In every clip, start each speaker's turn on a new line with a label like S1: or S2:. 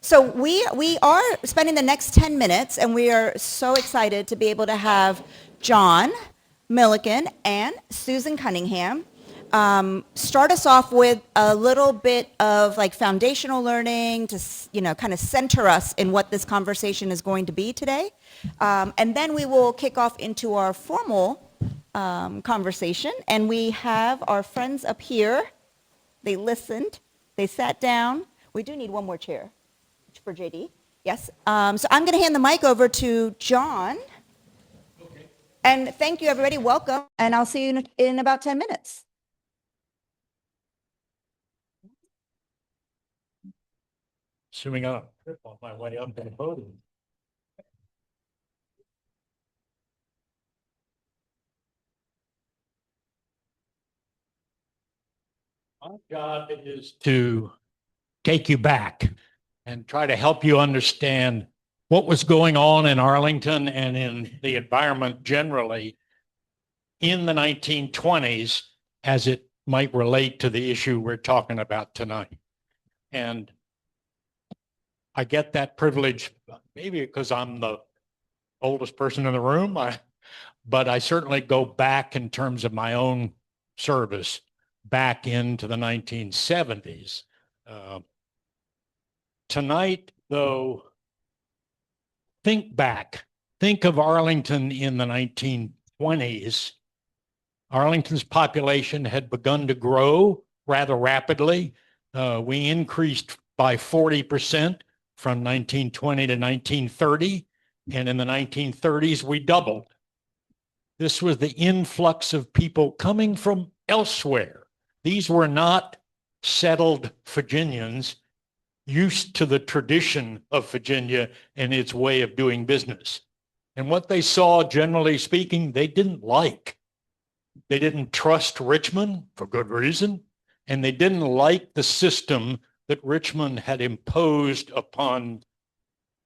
S1: So we are spending the next 10 minutes, and we are so excited to be able to have John Milliken and Susan Cunningham start us off with a little bit of like foundational learning to, kind of center us in what this conversation is going to be today. And then we will kick off into our formal conversation. And we have our friends up here. They listened. They sat down. We do need one more chair for JD. Yes. So I'm going to hand the mic over to John. Okay. And thank you, everybody. Welcome. And I'll see you in about 10 minutes.
S2: Assuming I'm on my way up to the podium. My job is to take you back and try to help you understand what was going on in Arlington and in the environment generally in the 1920s as it might relate to the issue we're talking about tonight. And I get that privilege maybe because I'm the oldest person in the room, but I certainly go back in terms of my own service back into the 1970s. Tonight, though, think back. Think of Arlington in the 1920s. Arlington's population had begun to grow rather rapidly. We increased by 40% from 1920 to 1930. And in the 1930s, we doubled. This was the influx of people coming from elsewhere. These were not settled Virginians used to the tradition of Virginia and its way of doing business. And what they saw, generally speaking, they didn't like. They didn't trust Richmond for good reason, and they didn't like the system that Richmond had imposed upon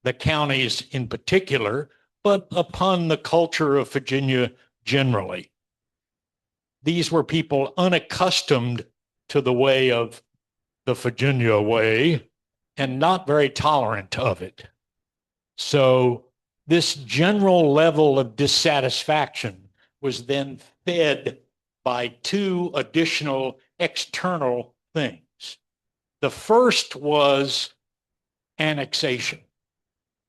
S2: the counties in particular, but upon the culture of Virginia generally. These were people unaccustomed to the way of the Virginia way and not very tolerant of it. So this general level of dissatisfaction was then fed by two additional external things. The first was annexation.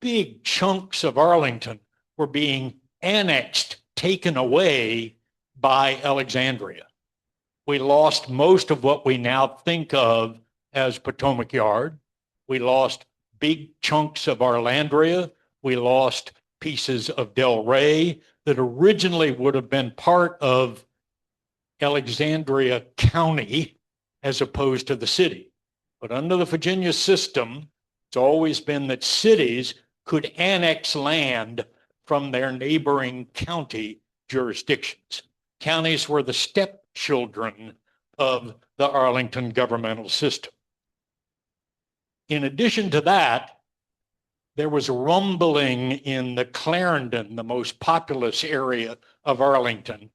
S2: Big chunks of Arlington were being annexed, taken away by Alexandria. We lost most of what we now think of as Potomac Yard. We lost big chunks of Arlandria. We lost pieces of Del Rey that originally would have been part of Alexandria County as opposed to the city. But under the Virginia system, it's always been that cities could annex land from their neighboring county jurisdictions. Counties were the stepchildren of the Arlington governmental system. In addition to that, there was rumbling in the Clarendon, the most populous area of Arlington,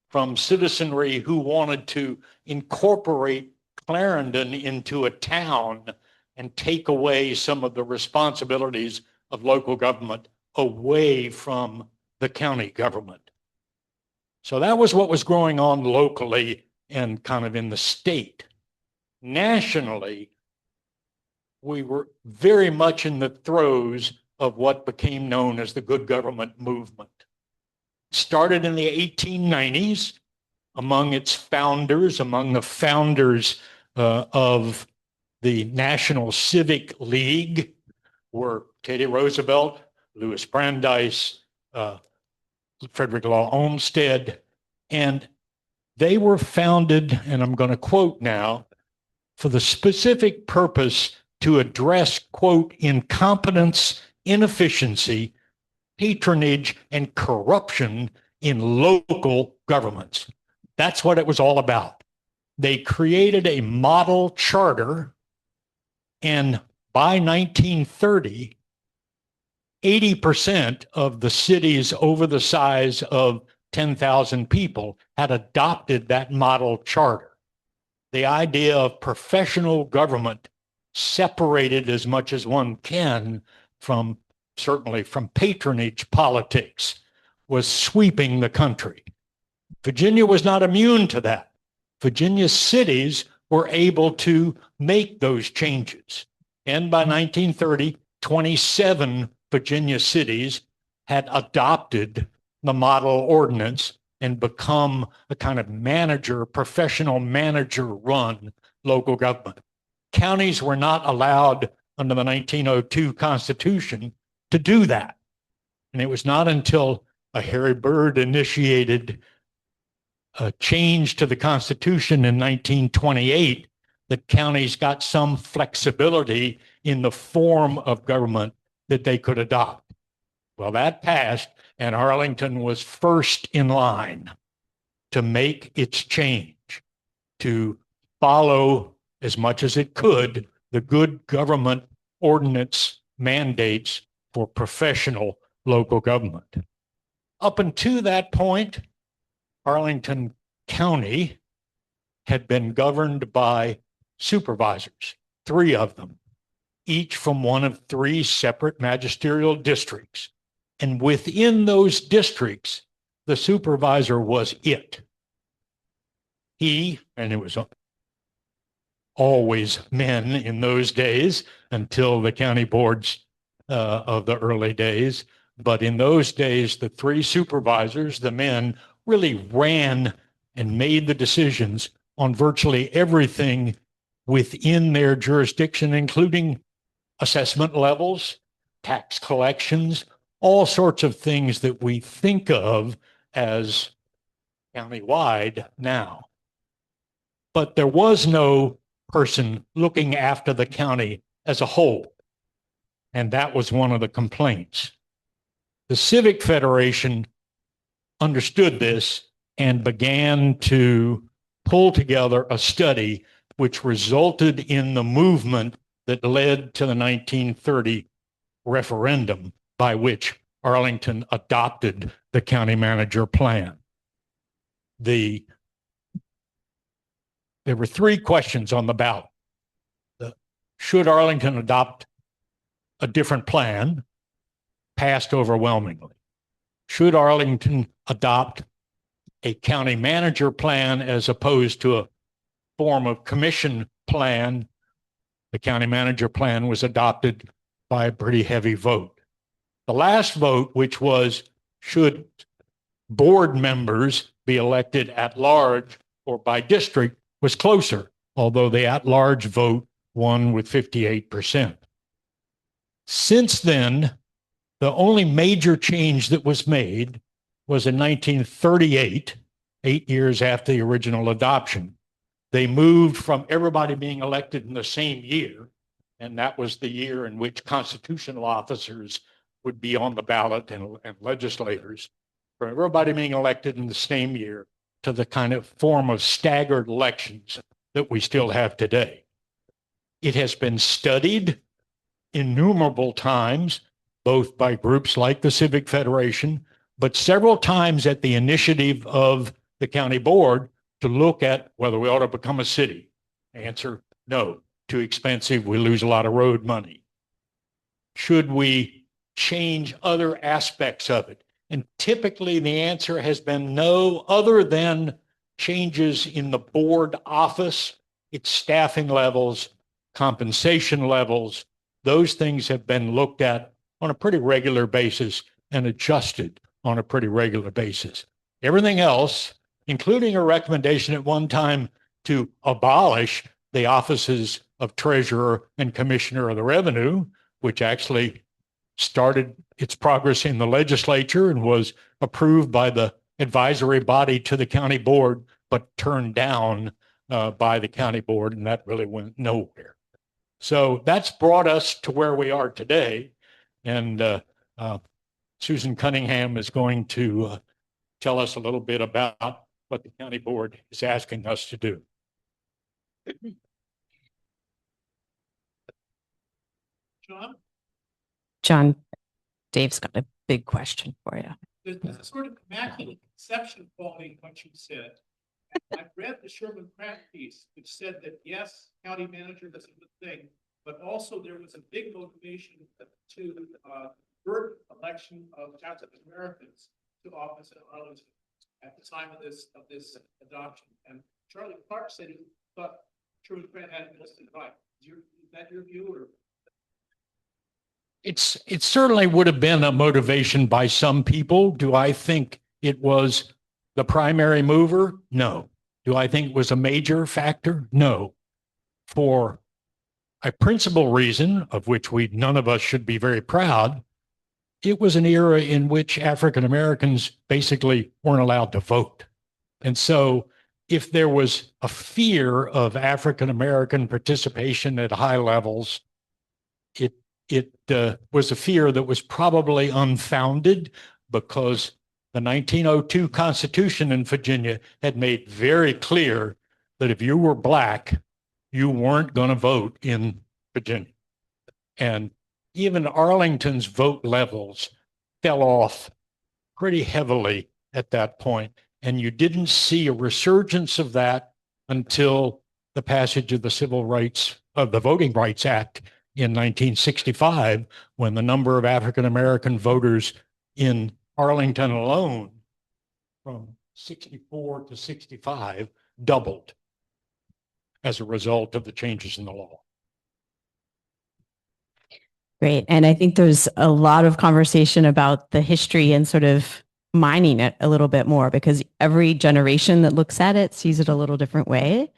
S2: from citizenry who wanted to incorporate Clarendon into a town and take away some of the responsibilities of local government away from the county government. So that was what was going on locally and kind of in the state. Nationally, we were very much in the throes of what became known as the good government movement. Started in the 1890s among its founders, among the founders of the National Civic League were Teddy Roosevelt, Louis Brandeis, Frederick Law Olmsted, and they were founded, and I'm going to quote now, for the specific purpose to address, quote, incompetence, inefficiency, patronage, and corruption in local governments. That's what it was all about. They created a model charter, and by 1930, 80% of the cities over the size of 10,000 people had adopted that model charter. The idea of professional government separated as much as one can from, certainly from patronage politics, was sweeping the country. Virginia was not immune to that. Virginia cities were able to make those changes. And by 1930, 27 Virginia cities had adopted the model ordinance and become a kind of professional manager run local government. Counties were not allowed under the 1902 Constitution to do that. And it was not until a Harry Byrd initiated a change to the Constitution in 1928 that counties got some flexibility in the form of government that they could adopt. Well, that passed, and Arlington was first in line to make its change, to follow as much as it could the good government ordinance mandates for professional local government. Up until that point, Arlington County had been governed by supervisors, 3 of them, each from one of 3 separate magisterial districts. And within those districts, the supervisor was it. He, and it was always men in those days until the county boards of the early days. But in those days, the 3 supervisors, the men, really ran and made the decisions on virtually everything within their jurisdiction, including assessment levels, tax collections, all sorts of things that we think of as countywide now. But there was no person looking after the county as a whole. And that was one of the complaints. The Civic Federation understood this and began to pull together a study which resulted in the movement that led to the 1930 referendum by which Arlington adopted the county manager plan. There were 3 questions on the ballot. Should Arlington adopt a different plan? Passed overwhelmingly. Should Arlington adopt a county manager plan as opposed to a form of commission plan? The county manager plan was adopted by a pretty heavy vote. The last vote, which was should board members be elected at large or by district, was closer, although the at-large vote won with 58%. Since then, the only major change that was made was in 1938, 8 years after the original adoption. They moved from everybody being elected in the same year, and that was the year in which constitutional officers would be on the ballot and legislators, from everybody being elected in the same year to the kind of form of staggered elections that we still have today. It has been studied innumerable times, both by groups like the Civic Federation, but several times at the initiative of the county board to look at whether we ought to become a city. Answer, no, too expensive, we lose a lot of road money. Should we change other aspects of it? And typically the answer has been no, other than changes in the board office, its staffing levels, compensation levels. Those things have been looked at on a pretty regular basis and adjusted on a pretty regular basis. Everything else, including a recommendation at one time to abolish the offices of treasurer and commissioner of the revenue, which actually started its progress in the legislature and was approved by the advisory body to the county board, but turned down by the county board, and that really went nowhere. So that's brought us to where we are today. And Susan Cunningham is going to tell us a little bit about what the county board is asking us to do.
S3: John, Dave's got a big question for you.
S4: There's a sort of immaculate conception quality in what you said. I've read the Sherman Pratt piece, which said that yes, county manager is a good thing, but also there was a big motivation to avert election of African Americans to office in Arlington at the time of this adoption. And Charlie Clark said he thought Truman Grant had most of the right. Is that your view, or?
S2: It certainly would have been a motivation by some people. Do I think it was the primary mover? No. Do I think it was a major factor? No. For a principal reason, of which none of us should be very proud, it was an era in which African Americans basically weren't allowed to vote. And so if there was a fear of African American participation at high levels, it was a fear that was probably unfounded, because the 1902 Constitution in Virginia had made very clear that if you were Black, you weren't going to vote in Virginia. And even Arlington's vote levels fell off pretty heavily at that point. And you didn't see a resurgence of that until the passage of the Voting Rights Act in 1965, when the number of African American voters in Arlington alone from 64 to 65 doubled as a result of the changes in the law.
S3: Great. And I think there's a lot of conversation about the history and sort of mining it a little bit more, because every generation that looks at it sees it a little different way.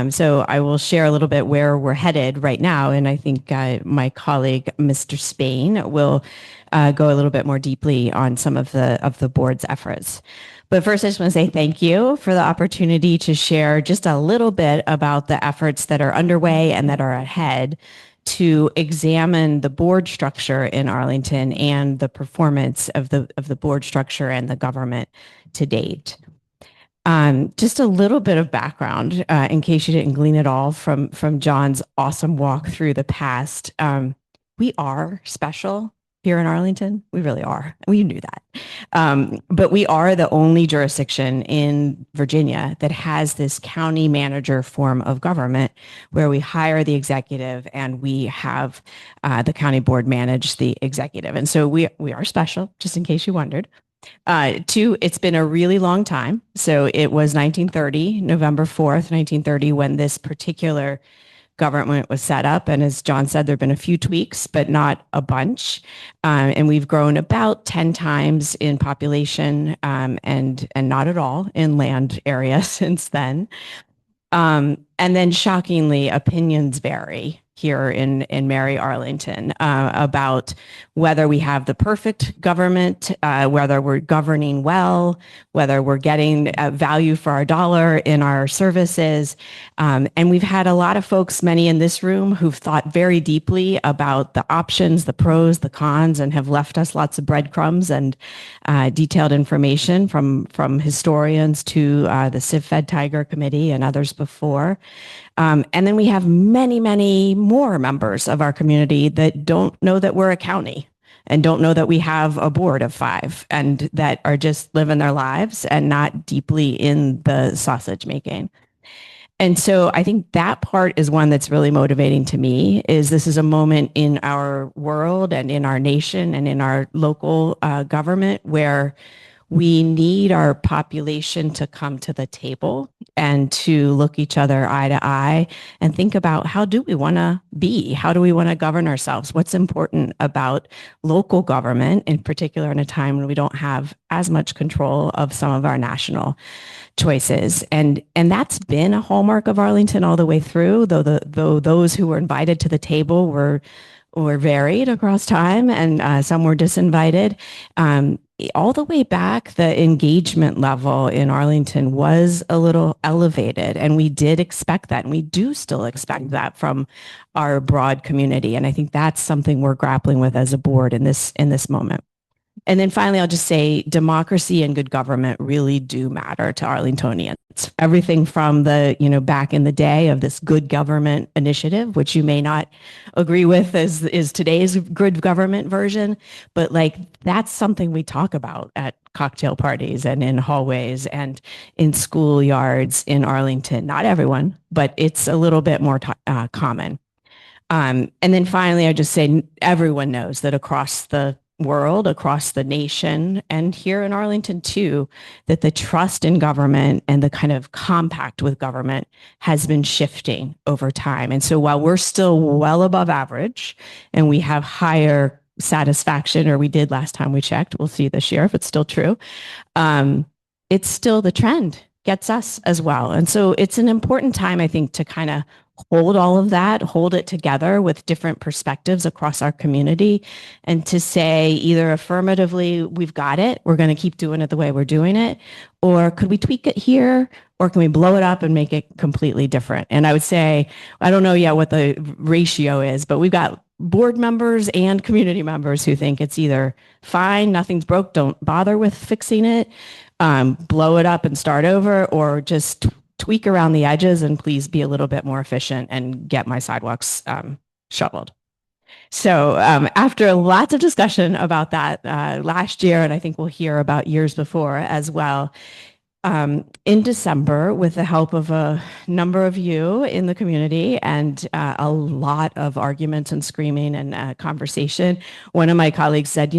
S3: So I will share a little bit where we're headed right now. And I think my colleague, Mr. Spain, will go a little bit more deeply on some of the board's efforts. But first, I just want to say thank you for the opportunity to share just a little bit about the efforts that are underway and that are ahead to examine the board structure in Arlington and the performance of the board structure and the government to date. Just a little bit of background, in case you didn't glean it all from John's awesome walk through the past. We are special here in Arlington. We really are. We knew that. But we are the only jurisdiction in Virginia that has this county manager form of government, where we hire the executive and we have the county board manage the executive. And so we are special, just in case you wondered. Two, it's been a really long time. So it was 1930, November 4th, 1930, when this particular government was set up. And as John said, there have been a few tweaks, but not a bunch. And we've grown about 10 times in population and not at all in land area since then. And then shockingly, opinions vary here in Mary Arlington about whether we have the perfect government, whether we're governing well, whether we're getting value for our dollar in our services. And we've had a lot of folks, many in this room, who've thought very deeply about the options, the pros, the cons, and have left us lots of breadcrumbs and detailed information from historians to the CivFed Tiger Committee and others before. And then we have many, many more members of our community that don't know that we're a county and don't know that we have a board of 5 and that are just living their lives and not deeply in the sausage making. And so I think that part is one that's really motivating to me. Is this is a moment in our world and in our nation and in our local government where we need our population to come to the table and to look each other eye to eye and think about, how do we want to be? How do we want to govern ourselves? What's important about local government, in particular in a time when we don't have as much control of some of our national choices? And that's been a hallmark of Arlington all the way through, though those who were invited to the table were varied across time, and some were disinvited. All the way back, the engagement level in Arlington was a little elevated, and we did expect that, and we do still expect that from our broad community. And I think that's something we're grappling with as a board in this moment. And then finally, I'll just say democracy and good government really do matter to Arlingtonians. Everything from the, back in the day of this good government initiative, which you may not agree with is today's good government version, but that's something we talk about at cocktail parties and in hallways and in schoolyards in Arlington. Not everyone, but it's a little bit more common. And then finally, I just say everyone knows that across the world, across the nation, and here in Arlington too, that the trust in government and the kind of compact with government has been shifting over time. And so while we're still well above average and we have higher satisfaction, or we did last time we checked, we'll see this year if it's still true, it's still the trend gets us as well. And so it's an important time, I think, to kind of hold all of that, hold it together with different perspectives across our community, and to say either affirmatively, we've got it, we're going to keep doing it the way we're doing it, or could we tweak it here, or can we blow it up and make it completely different? And I would say, I don't know yet what the ratio is, but we've got board members and community members who think it's either fine, nothing's broke, don't bother with fixing it, blow it up and start over, or just tweak around the edges and please be a little bit more efficient and get my sidewalks shoveled. So after lots of discussion about that last year, and I think we'll hear about years before as well, in December, with the help of a number of you in the community and a lot of arguments and screaming and conversation, one of my colleagues said,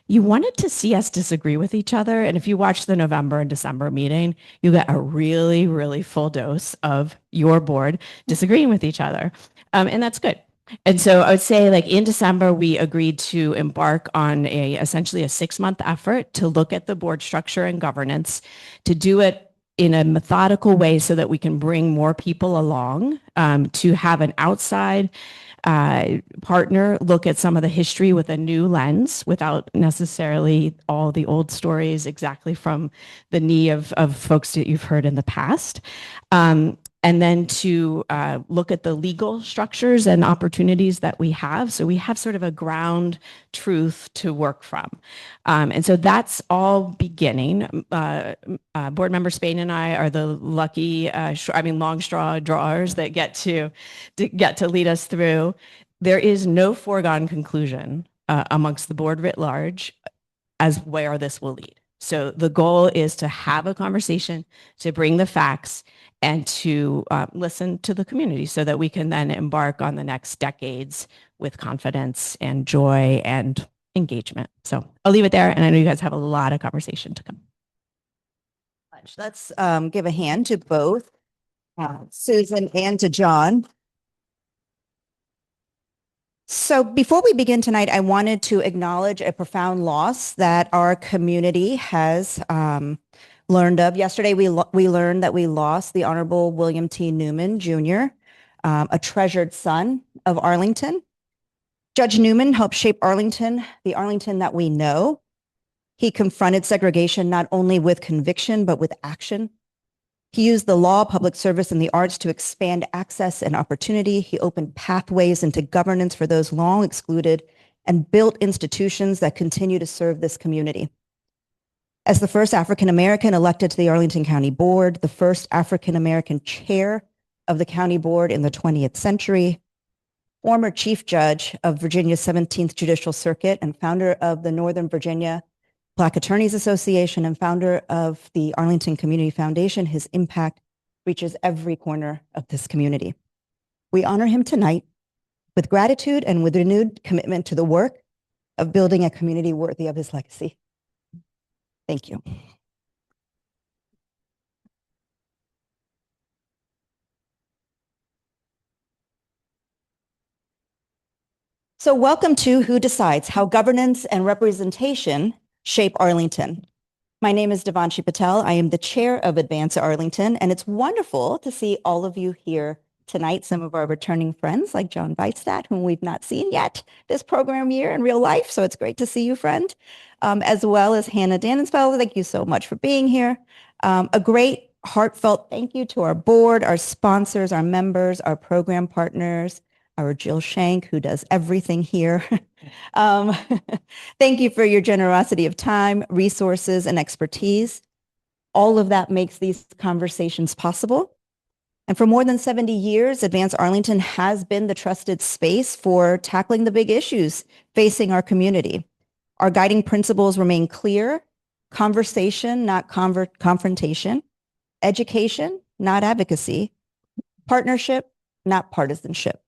S3: you wanted to see us disagree with each other. And if you watch the November and December meeting, you get a really, really full dose of your board disagreeing with each other. And that's good. And so I would say, like, in December, we agreed to embark on essentially a 6-month effort to look at the board structure and governance, to do it in a methodical way so that we can bring more people along, to have an outside partner look at some of the history with a new lens without necessarily all the old stories exactly from the knee of folks that you've heard in the past. And then to look at the legal structures and opportunities that we have. So we have sort of a ground truth to work from. And so that's all beginning. Board member Spain and I are the lucky, long straw drawers that get to lead us through. There is no foregone conclusion amongst the board writ large as where this will lead. So the goal is to have a conversation, to bring the facts, and to listen to the community so that we can then embark on the next decades with confidence and joy and engagement. So I'll leave it there. And I know you guys have a lot of conversation to come.
S1: Let's give a hand to both Susan and to John. So before we begin tonight, I wanted to acknowledge a profound loss that our community has learned of. Yesterday, we learned that we lost the Honorable William T. Newman, Jr., a treasured son of Arlington. Judge Newman helped shape Arlington, the Arlington that we know. He confronted segregation not only with conviction, but with action. He used the law, public service, and the arts to expand access and opportunity. He opened pathways into governance for those long excluded and built institutions that continue to serve this community. As the first African-American elected to the Arlington County Board, the first African-American chair of the county board in the 20th century, former chief judge of Virginia's 17th Judicial Circuit and founder of the Northern Virginia Black Attorneys Association and founder of the Arlington Community Foundation, his impact reaches every corner of this community. We honor him tonight with gratitude and with renewed commitment to the work of building a community worthy of his legacy. Thank you. So welcome to Who Decides? How Governance and Representation Shape Arlington. My name is Devanshi Patel. I am the chair of Advance Arlington, and it's wonderful to see all of you here tonight, some of our returning friends like John Weisstat, whom we've not seen yet this program year in real life. So it's great to see you, friend, as well as Hannah Dannensfeld. Thank you so much for being here. A great heartfelt thank you to our board, our sponsors, our members, our program partners, our Jill Shank, who does everything here. Thank you for your generosity of time, resources, and expertise. All of that makes these conversations possible. And for more than 70 years, Advance Arlington has been the trusted space for tackling the big issues facing our community. Our guiding principles remain clear: conversation, not confrontation; education, not advocacy; partnership, not partisanship.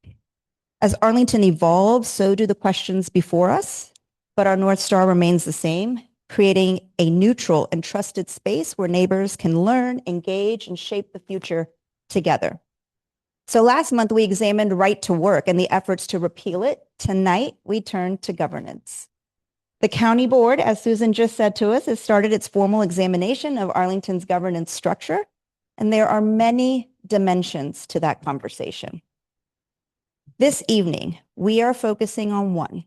S1: As Arlington evolves, so do the questions before us, but our North Star remains the same, creating a neutral and trusted space where neighbors can learn, engage, and shape the future together. So last month, we examined right to work and the efforts to repeal it. Tonight, we turn to governance. The county board, as Susan just said to us, has started its formal examination of Arlington's governance structure, and there are many dimensions to that conversation. This evening, we are focusing on one,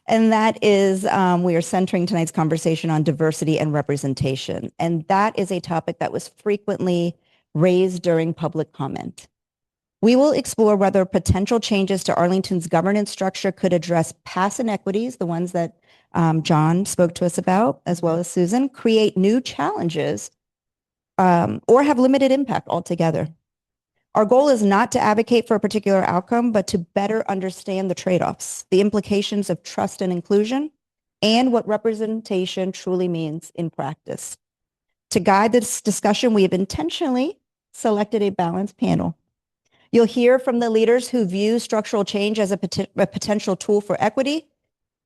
S1: and that is we are centering tonight's conversation on diversity and representation, and that is a topic that was frequently raised during public comment. We will explore whether potential changes to Arlington's governance structure could address past inequities, the ones that John spoke to us about, as well as Susan, create new challenges, or have limited impact altogether. Our goal is not to advocate for a particular outcome, but to better understand the trade-offs, the implications of trust and inclusion, and what representation truly means in practice. To guide this discussion, we have intentionally selected a balanced panel. You'll hear from the leaders who view structural change as a potential tool for equity,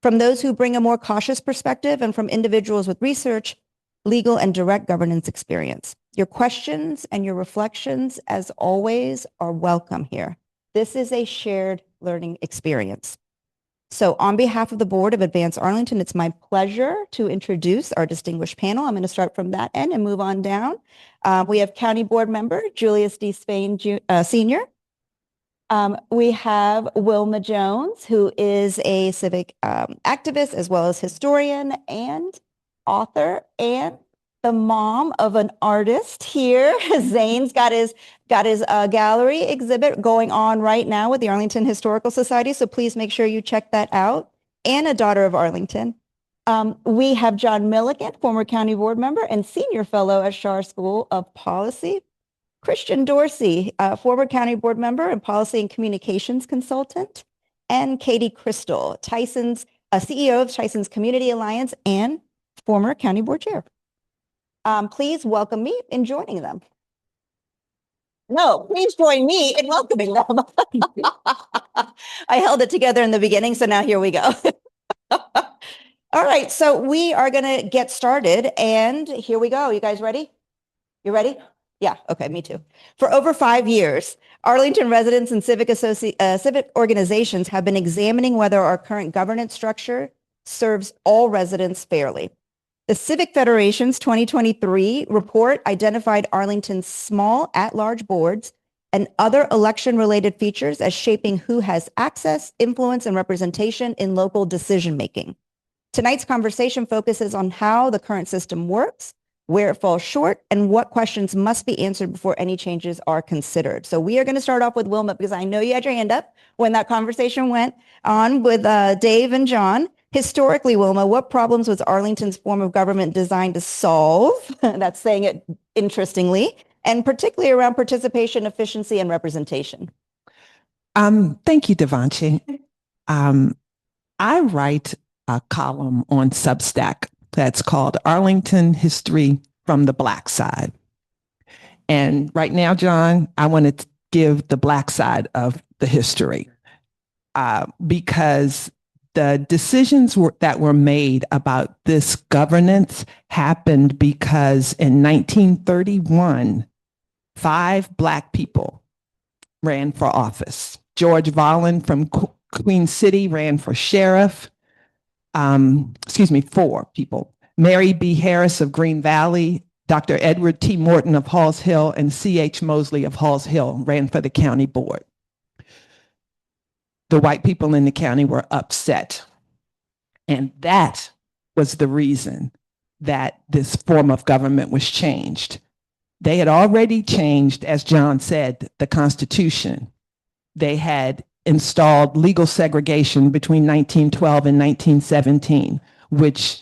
S1: from those who bring a more cautious perspective, and from individuals with research, legal, and direct governance experience. Your questions and your reflections, as always, are welcome here. This is a shared learning experience. So on behalf of the board of Advance Arlington, it's my pleasure to introduce our distinguished panel. I'm going to start from that end and move on down. We have County Board Member Julius D. Spain Sr. We have Wilma Jones, who is a civic activist as well as historian and author, and the mom of an artist here. Zane's got his gallery exhibit going on right now with the Arlington Historical Society, so please make sure you check that out. And a daughter of Arlington. We have John Milliken, former county board member and senior fellow at Schar School of Policy. Christian Dorsey, former county board member and policy and communications consultant. And Katie Crystal, Tyson's CEO of Tyson's Community Alliance and former county board chair. Please welcome me in joining them. No, please join me in welcoming them. I held it together in the beginning, so now here we go. All right, so we are going to get started, and here we go. You guys ready? You ready? Yeah, okay, me too. For over 5 years, Arlington residents and civic organizations have been examining whether our current governance structure serves all residents fairly. The Civic Federation's 2023 report identified Arlington's small at-large boards and other election-related features as shaping who has access, influence, and representation in local decision-making. Tonight's conversation focuses on how the current system works, where it falls short, and what questions must be answered before any changes are considered. So we are going to start off with Wilma, because I know you had your hand up when that conversation went on with Dave and John. Historically, Wilma, what problems was Arlington's form of government designed to solve? That's saying it interestingly, and particularly around participation, efficiency, and representation.
S5: Thank you, Devanshi. I write a column on Substack that's called Arlington History from the Black Side. And right now, John, I want to give the Black side of the history because the decisions that were made about this governance happened because in 1931, 5 Black people ran for office. George Volland from Queen City ran for sheriff. 4 people. Mary B. Harris of Green Valley, Dr. Edward T. Morton of Halls Hill, and C.H. Mosley of Halls Hill ran for the county board. The white people in the county were upset. And that was the reason that this form of government was changed. They had already changed, as John said, the Constitution. They had installed legal segregation between 1912 and 1917, which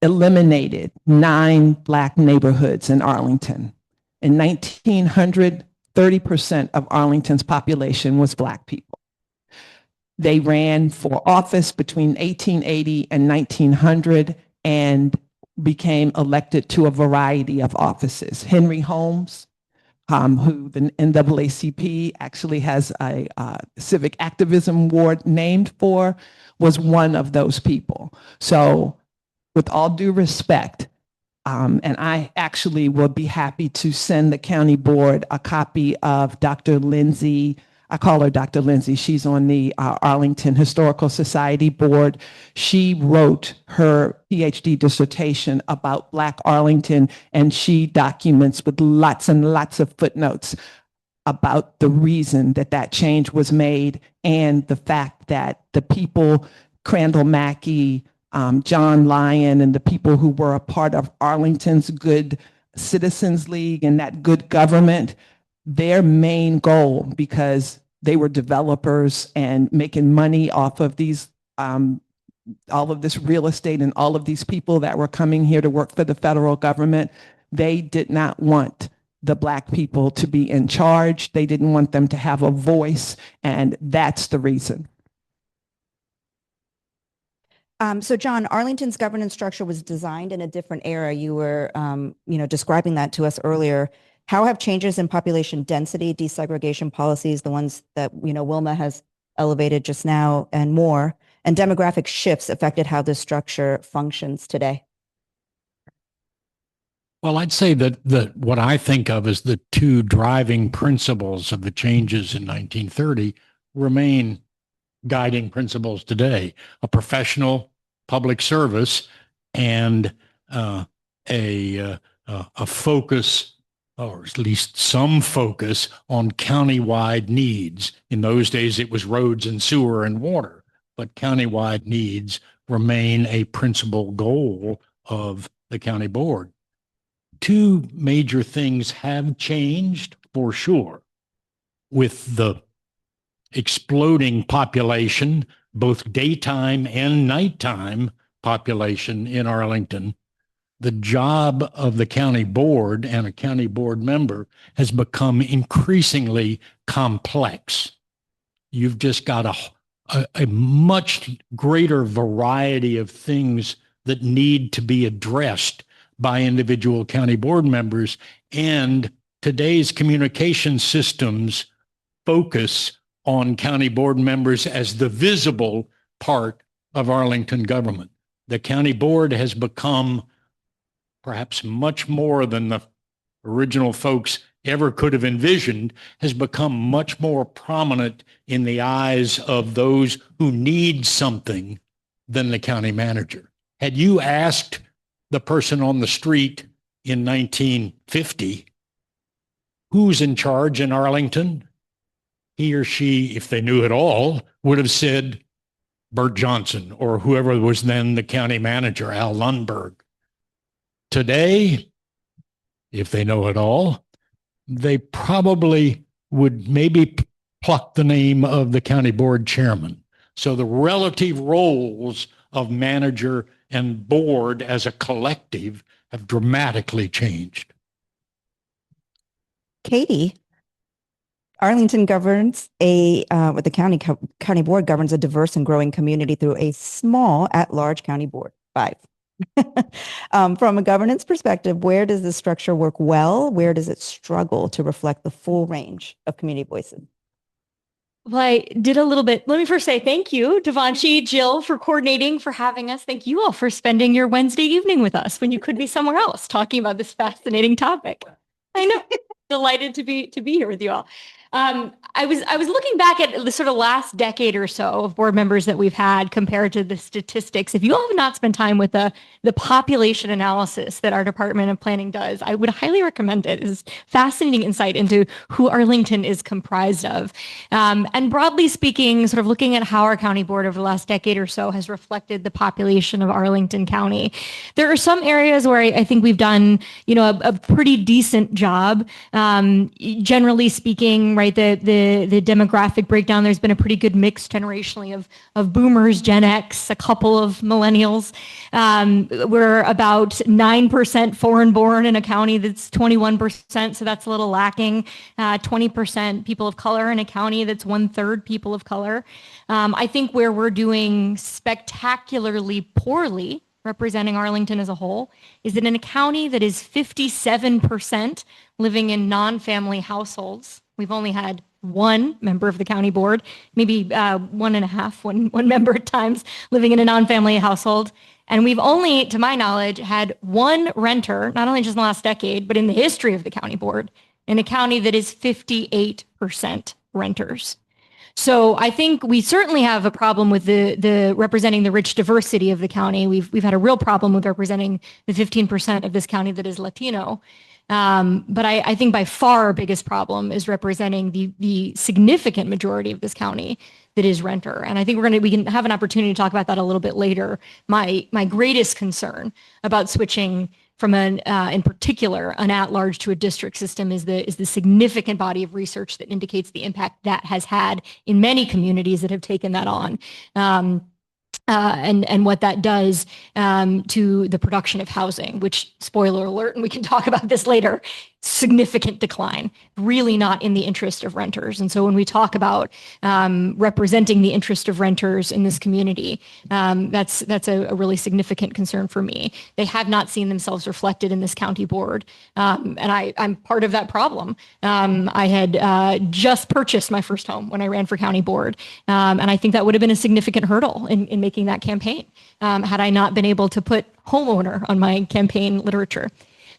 S5: eliminated 9 Black neighborhoods in Arlington. In 1900, 30% of Arlington's population was Black people. They ran for office between 1880 and 1900 and became elected to a variety of offices. Henry Holmes, who the NAACP actually has a civic activism award named for, was one of those people. So with all due respect, and I actually will be happy to send the county board a copy of Dr. Lindsay. I call her Dr. Lindsay. She's on the Arlington Historical Society board. She wrote her PhD dissertation about Black Arlington, and she documents with lots and lots of footnotes about the reason that that change was made and the fact that the people, Crandall Mackey, John Lyon, and the people who were a part of Arlington's Good Citizens League and that good government, their main goal, because they were developers and making money off of these, all of this real estate and all of these people that were coming here to work for the federal government, they did not want the Black people to be in charge. They didn't want them to have a voice, and that's the reason.
S1: So John, Arlington's governance structure was designed in a different era. You were, describing that to us earlier. How have changes in population density, desegregation policies, the ones that, Wilma has elevated just now and more, and demographic shifts affected how this structure functions today?
S2: Well, I'd say that what I think of as the two driving principles of the changes in 1930 remain guiding principles today: a professional public service and a focus, or at least some focus, on countywide needs. In those days, it was roads and sewer and water, but countywide needs remain a principal goal of the county board. Two major things have changed for sure. With the exploding population, both daytime and nighttime population in Arlington, the job of the county board and a county board member has become increasingly complex. You've just got a much greater variety of things that need to be addressed by individual county board members, and today's communication systems focus on county board members as the visible part of Arlington government. The county board has become perhaps much more than the original folks ever could have envisioned, has become much more prominent in the eyes of those who need something than the county manager. Had you asked the person on the street in 1950, who's in charge in Arlington? He or she, if they knew it all, would have said Bert Johnson or whoever was then the county manager, Al Lundberg. Today, if they know it all, they probably would maybe pluck the name of the county board chairman. So the relative roles of manager and board as a collective have dramatically changed.
S1: Katie, Arlington governs with the county board governs a diverse and growing community through a small at-large county board, 5. From a governance perspective, where does this structure work well? Where does it struggle to reflect the full range of community voices?
S6: Well, I did a little bit. Let me first say thank you, Devanshi, Jill, for coordinating, for having us. Thank you all for spending your Wednesday evening with us when you could be somewhere else talking about this fascinating topic. I know. Delighted to be here with you all. I was looking back at the sort of last decade or so of board members that we've had compared to the statistics. If you all have not spent time with the population analysis that our Department of Planning does, I would highly recommend it. It's fascinating insight into who Arlington is comprised of. And broadly speaking, sort of looking at how our county board over the last decade or so has reflected the population of Arlington County. There are some areas where I think we've done, a pretty decent job. Generally speaking, right, the demographic breakdown, there's been a pretty good mix generationally of boomers, Gen X, a couple of millennials. We're about 9% foreign born in a county that's 21%, so that's a little lacking. 20% people of color in a county that's 1/3 people of color. I think where we're doing spectacularly poorly, representing Arlington as a whole, is that in a county that is 57% living in non-family households, we've only had one member of the county board, maybe one and a half, one member at times living in a non-family household. And we've only, to my knowledge, had one renter, not only just in the last decade, but in the history of the county board, in a county that is 58% renters. So I think we certainly have a problem with the representing the rich diversity of the county. We've had a real problem with representing the 15% of this county that is Latino. But I think by far our biggest problem is representing the significant majority of this county that is renter. And I think we can have an opportunity to talk about that a little bit later. My greatest concern about switching from in particular, an at-large to a district system is the significant body of research that indicates the impact that has had in many communities that have taken that on. And what that does to the production of housing, which, spoiler alert, and we can talk about this later, significant decline, really not in the interest of renters. And so when we talk about representing the interest of renters in this community, that's a really significant concern for me. They have not seen themselves reflected in this county board. And I'm part of that problem. I had just purchased my first home when I ran for county board. And I think that would have been a significant hurdle in making that campaign had I not been able to put homeowner on my campaign literature.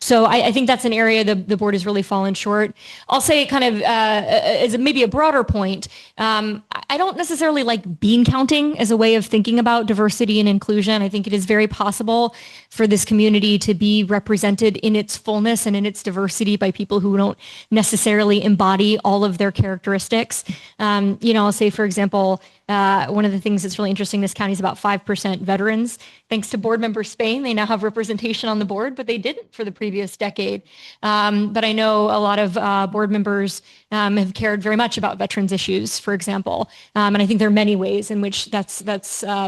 S6: So I think that's an area the board has really fallen short. I'll say kind of as maybe a broader point, I don't necessarily like bean counting as a way of thinking about diversity and inclusion. I think it is very possible for this community to be represented in its fullness and in its diversity by people who don't necessarily embody all of their characteristics. I'll say, for example, one of the things that's really interesting, this county is about 5% veterans. Thanks to board member Spain, they now have representation on the board, but they didn't for the previous decade. But I know a lot of board members have cared very much about veterans issues, for example. And I think there are many ways in which that's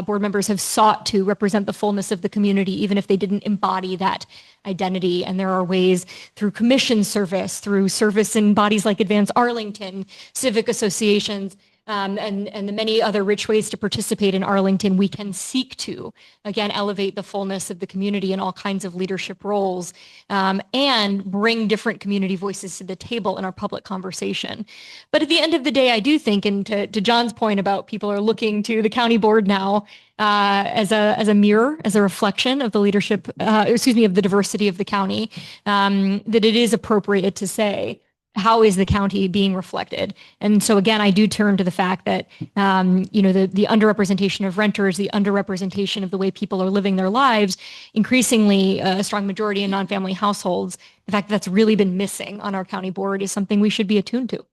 S6: board members have sought to represent the fullness of the community, even if they didn't embody that identity. And there are ways through commission service, through service in bodies like Advance Arlington, civic associations, and the many other rich ways to participate in Arlington, we can seek to, again, elevate the fullness of the community in all kinds of leadership roles, and bring different community voices to the table in our public conversation. But at the end of the day, I do think, and to John's point about people are looking to the county board now as a mirror, as a reflection of the leadership, of the diversity of the county, that it is appropriate to say, how is the county being reflected? And so again, I do turn to the fact that, the underrepresentation of renters, the underrepresentation of the way people are living their lives, increasingly a strong majority in non-family households, the fact that that's really been missing on our county board is something we should be attuned to.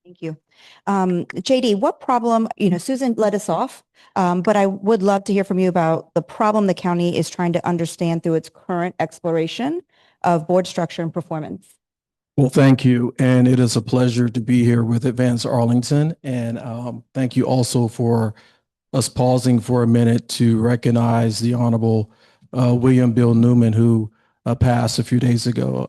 S1: Thank you. JD, what problem, Susan led us off, but I would love to hear from you about the problem the county is trying to understand through its current exploration of board structure and performance.
S7: Well, thank you. And it is a pleasure to be here with Advance Arlington. And thank you also for us pausing for a minute to recognize the Honorable William Bill Newman, who passed a few days ago.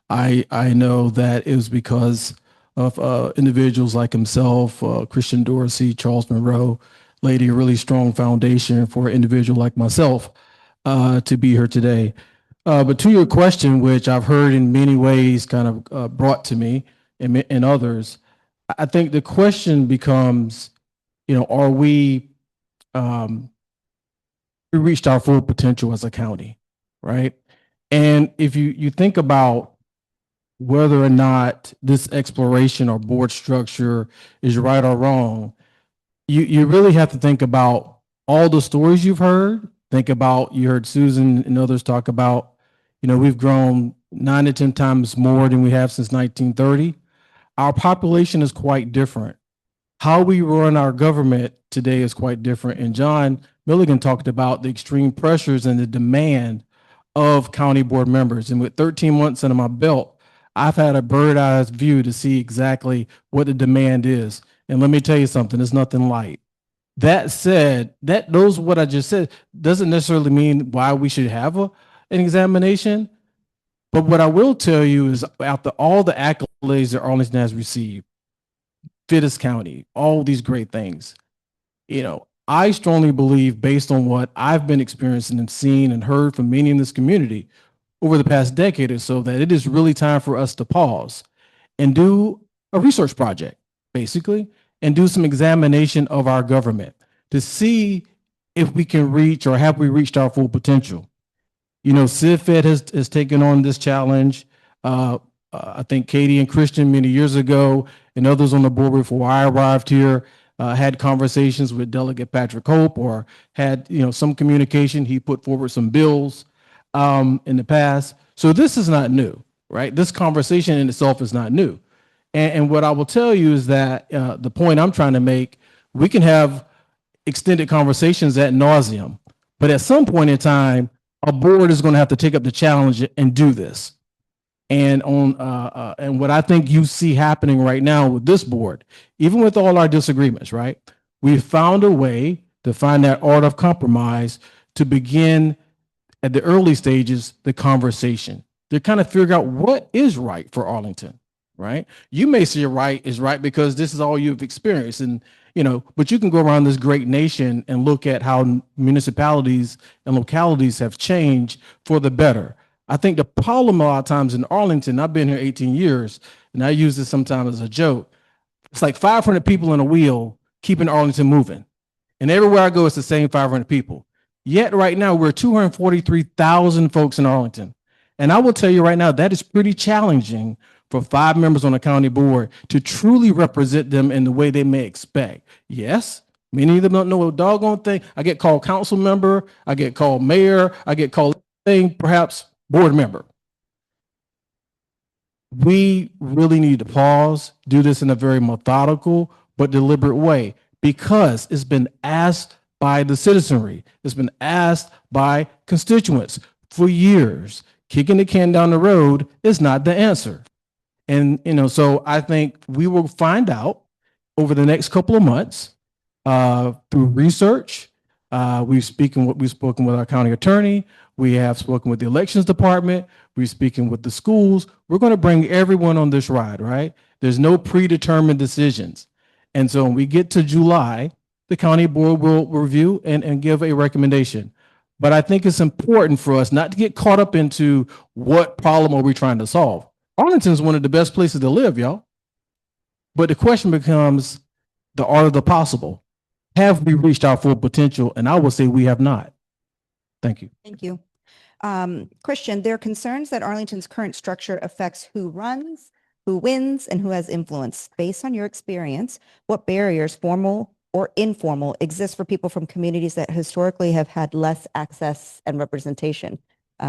S7: I know that it was because of individuals like himself, Christian Dorsey, Charles Monroe, laid a really strong foundation for an individual like myself to be here today. But to your question, which I've heard in many ways kind of brought to me and others, I think the question becomes, are we reached our full potential as a county, right? And if you think about whether or not this exploration or board structure is right or wrong, you really have to think about all the stories you've heard. Think about, you heard Susan and others talk about, we've grown 9 to 10 times more than we have since 1930. Our population is quite different. How we run our government today is quite different. And John Milligan talked about the extreme pressures and the demand of county board members. And with 13 months under my belt, I've had a bird-eye view to see exactly what the demand is. And let me tell you something, it's nothing light. That said, those what I just said doesn't necessarily mean why we should have an examination. But what I will tell you is, after all the accolades that Arlington has received, Fittest County, all these great things, I strongly believe, based on what I've been experiencing and seen and heard from many in this community over the past decade or so, that it is really time for us to pause and do a research project, basically, and do some examination of our government to see if we can reach or have we reached our full potential. You know, CivFed has taken on this challenge. I think Katie and Christian many years ago and others on the board before I arrived here had conversations with Delegate Patrick Hope, or had, you know, some communication. He put forward some bills in the past. So this is not new, right? This conversation in itself is not new. And what I will tell you is that the point I'm trying to make, we can have extended conversations ad nauseum, but at some point in time, a board is going to have to take up the challenge and do this. And and what I think you see happening right now with this board, even with all our disagreements, right? We found a way to find that art of compromise to begin at the early stages the conversation, to kind of figure out what is right for Arlington, right? You may see right is right because this is all you've experienced, and you know, but you can go around this great nation and look at how municipalities and localities have changed for the better. I think the problem a lot of times in Arlington, I've been here 18 years, and I use this sometimes as a joke. It's like 500 people in a wheel keeping Arlington moving. And everywhere I go, it's the same 500 people. Yet right now, we're 243,000 folks in Arlington. And I will tell you right now, that is pretty challenging for 5 members on the county board to truly represent them in the way they may expect. Yes, many of them don't know a doggone thing. I get called council member, I get called mayor, I get called thing, perhaps board member. We really need to pause, do this in a very methodical but deliberate way, because it's been asked by the citizenry. It's been asked by constituents for years. Kicking the can down the road is not the answer. And, you know, so I think we will find out over the next couple of months through research. We've spoken with our county attorney. We have spoken with the elections department. We're speaking with the schools. We're going to bring everyone on this ride, right? There's no predetermined decisions. And so when we get to July, the county board will review and give a recommendation. But I think it's important for us not to get caught up into what problem are we trying to solve. Arlington is one of the best places to live, y'all. But the question becomes the art of the possible. Have we reached our full potential? And I will say we have not. Thank you.
S1: Thank you. Christian, there are concerns that Arlington's current structure affects who runs, who wins, and who has influence. Based on your experience, what barriers, formal or informal, exist for people from communities that historically have had less access and representation?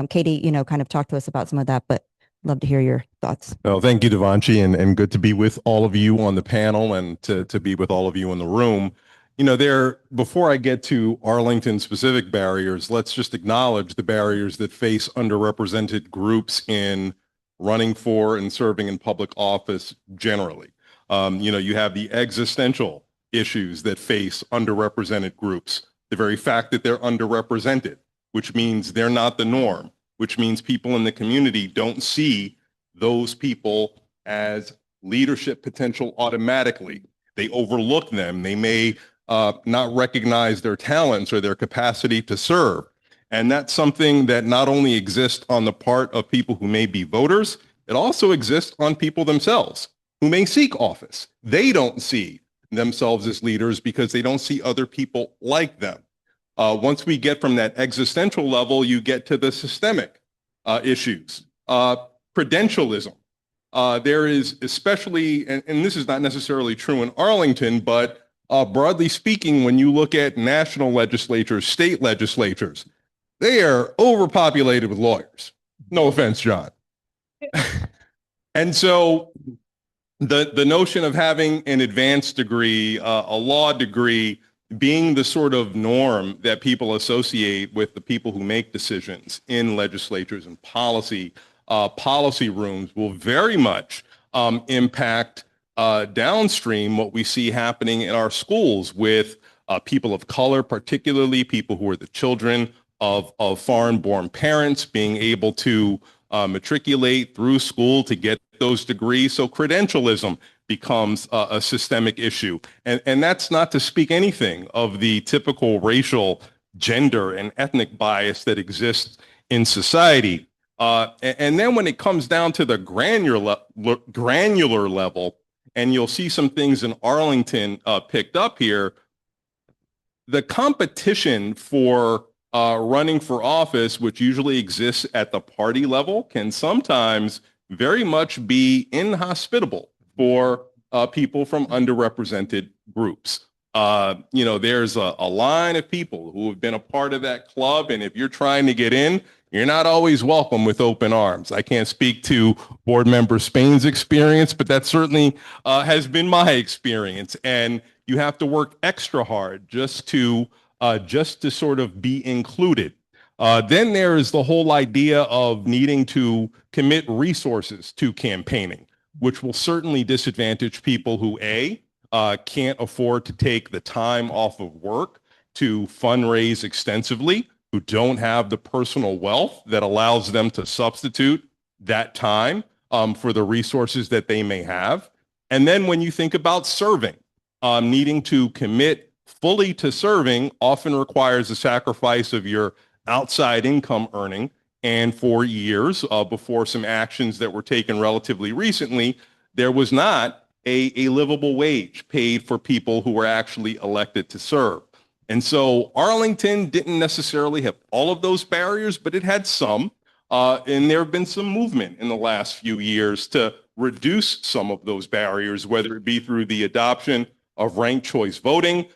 S1: Katie, you know, kind of talked to us about some of that, but love to hear your thoughts.
S8: No, thank you, Devanshi, and good to be with all of you on the panel and to be with all of you in the room. You know, before I get to Arlington specific barriers, let's just acknowledge the barriers that face underrepresented groups in running for and serving in public office generally. You know, you have the existential issues that face underrepresented groups, the very fact that they're underrepresented, which means they're not the norm, which means people in the community don't see those people as leadership potential automatically. They overlook them. They may not recognize their talents or their capacity to serve. And that's something that not only exists on the part of people who may be voters, it also exists on people themselves who may seek office. They don't see themselves as leaders because they don't see other people like them. Once we get from that existential level, you get to the systemic issues. Credentialism. There is especially, and this is not necessarily true in Arlington, but broadly speaking, when you look at national legislatures, state legislatures, they are overpopulated with lawyers. No offense, John. And so the notion of having an advanced degree, a law degree, being the sort of norm that people associate with the people who make decisions in legislatures and policy rooms will very much impact downstream what we see happening in our schools with people of color, particularly people who are the children of foreign-born parents, being able to matriculate through school to get those degrees. So credentialism becomes a systemic issue. And that's not to speak anything of the typical racial, gender, and ethnic bias that exists in society. And then when it comes down to the granular level, and you'll see some things in Arlington picked up here, the competition for running for office, which usually exists at the party level, can sometimes very much be inhospitable for people from underrepresented groups. There's a line of people who have been a part of that club, and if you're trying to get in, you're not always welcome with open arms. I can't speak to Board Member Spain's experience, but that certainly has been my experience. And you have to work extra hard just to sort of be included. Then there is the whole idea of needing to commit resources to campaigning, which will certainly disadvantage people who can't afford to take the time off of work to fundraise extensively, who don't have the personal wealth that allows them to substitute that time for the resources that they may have. And then when you think about serving, needing to commit fully to serving often requires a sacrifice of your outside income earning. And for years, before some actions that were taken relatively recently, there was not a livable wage paid for people who were actually elected to serve. And so Arlington didn't necessarily have all of those barriers, but it had some. And there have been some movement in the last few years to reduce some of those barriers, whether it be through the adoption of ranked choice voting,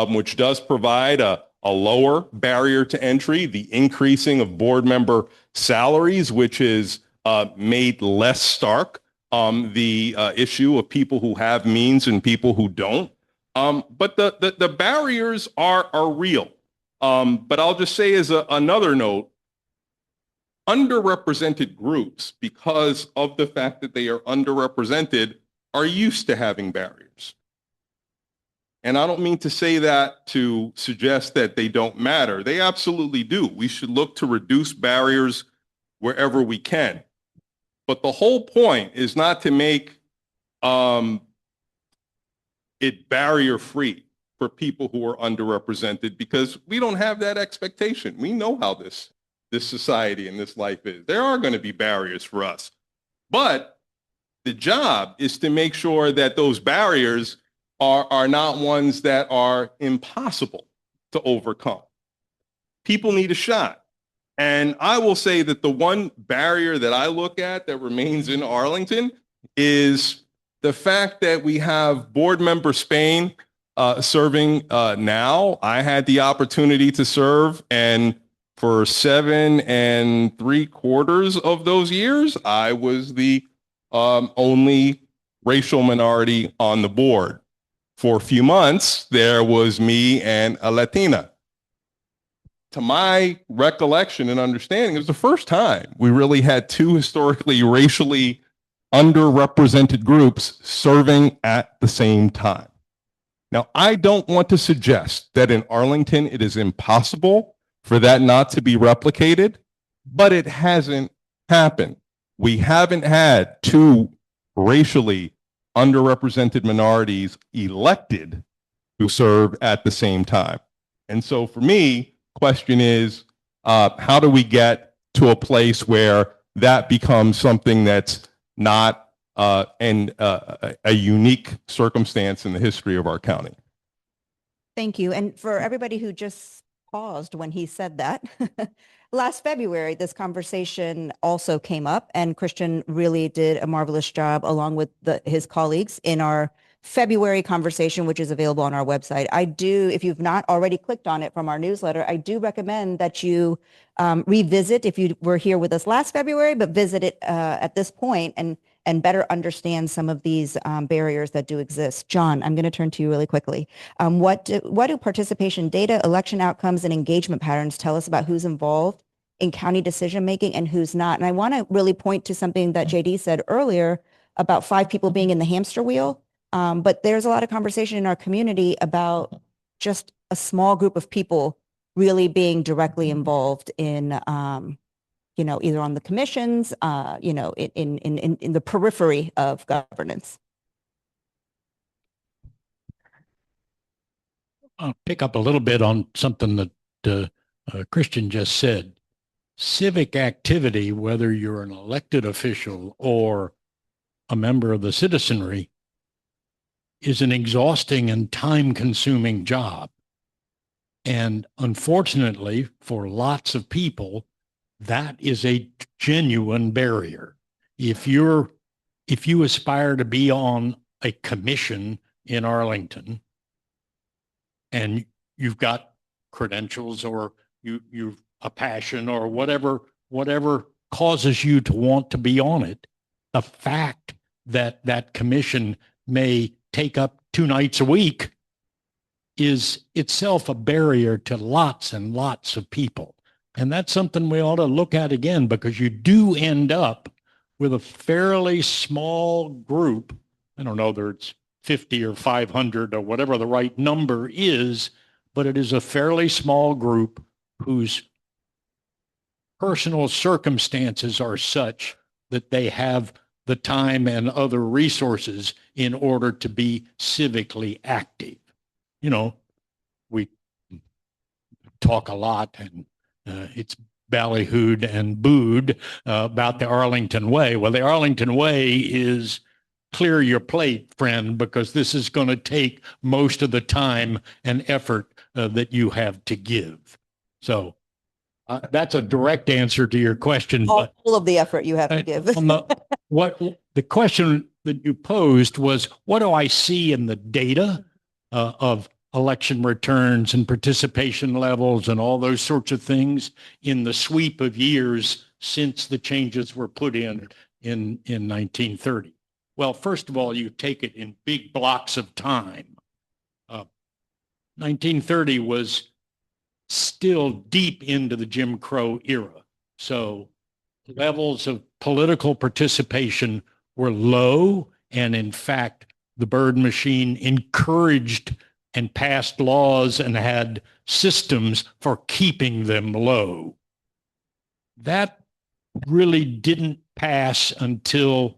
S8: which does provide a lower barrier to entry, the increasing of board member salaries, which is made less stark the issue of people who have means and people who don't. But the barriers are real. But I'll just say as another note, underrepresented groups, because of the fact that they are underrepresented, are used to having barriers. And I don't mean to say that to suggest that they don't matter. They absolutely do. We should look to reduce barriers wherever we can. But the whole point is not to make it barrier-free for people who are underrepresented, because we don't have that expectation. We know how this society and this life is. There are going to be barriers for us. But the job is to make sure that those barriers are not ones that are impossible to overcome. People need a shot. And I will say that the one barrier that I look at that remains in Arlington is the fact that we have Board Member Spain serving now. I had the opportunity to serve, and for 7 3/4 of those years, I was the only racial minority on the board. For a few months, there was me and a Latina. To my recollection and understanding, it was the first time we really had two historically racially underrepresented groups serving at the same time. Now, I don't want to suggest that in Arlington it is impossible for that not to be replicated, but it hasn't happened. We haven't had two racially underrepresented minorities elected who serve at the same time. And so for me, question is, how do we get to a place where that becomes something that's not a unique circumstance in the history of our county?
S1: Thank you. And for everybody who just paused when he said that, last February, this conversation also came up, and Christian really did a marvelous job along with his colleagues in our February conversation, which is available on our website. If you've not already clicked on it from our newsletter, I do recommend that you revisit, if you were here with us last February, but visit it at this point and better understand some of these barriers that do exist. John, I'm going to turn to you really quickly. What do participation data, election outcomes, and engagement patterns tell us about who's involved in county decision-making and who's not? And I want to really point to something that JD said earlier about 5 people being in the hamster wheel. But there's a lot of conversation in our community about just a small group of people really being directly involved in, either on the commissions, in the periphery of governance.
S2: I'll pick up a little bit on something that Christian just said. Civic activity, whether you're an elected official or a member of the citizenry, is an exhausting and time-consuming job. And unfortunately, for lots of people, that is a genuine barrier. If you aspire to be on a commission in Arlington and you've got credentials or you've a passion or whatever causes you to want to be on it, the fact that that commission may take up 2 nights a week is itself a barrier to lots and lots of people. And that's something we ought to look at again, because you do end up with a fairly small group. I don't know whether it's 50 or 500 or whatever the right number is, but it is a fairly small group whose personal circumstances are such that they have the time and other resources in order to be civically active. You know, we talk a lot, and it's ballyhooed and booed about the Arlington Way. Well, the Arlington Way is clear your plate, friend, because this is going to take most of the time and effort that you have to give. So that's a direct answer to your question.
S1: All of the effort you have to give.
S2: The question that you posed was, what do I see in the data of election returns and participation levels and all those sorts of things in the sweep of years since the changes were put in 1930? Well, first of all, you take it in big blocks of time. 1930 was still deep into the Jim Crow era. So levels of political participation were low. And in fact, the Byrd machine encouraged and passed laws and had systems for keeping them low. That really didn't pass until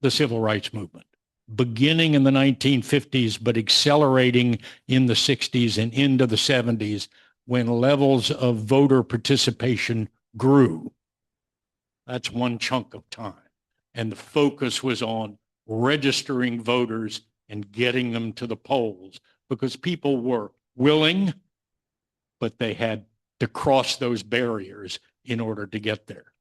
S2: the civil rights movement, beginning in the 1950s, but accelerating in the 60s and into the 70s, when levels of voter participation grew. That's one chunk of time. And the focus was on registering voters and getting them to the polls, because people were willing, but they had to cross those barriers in order to get there.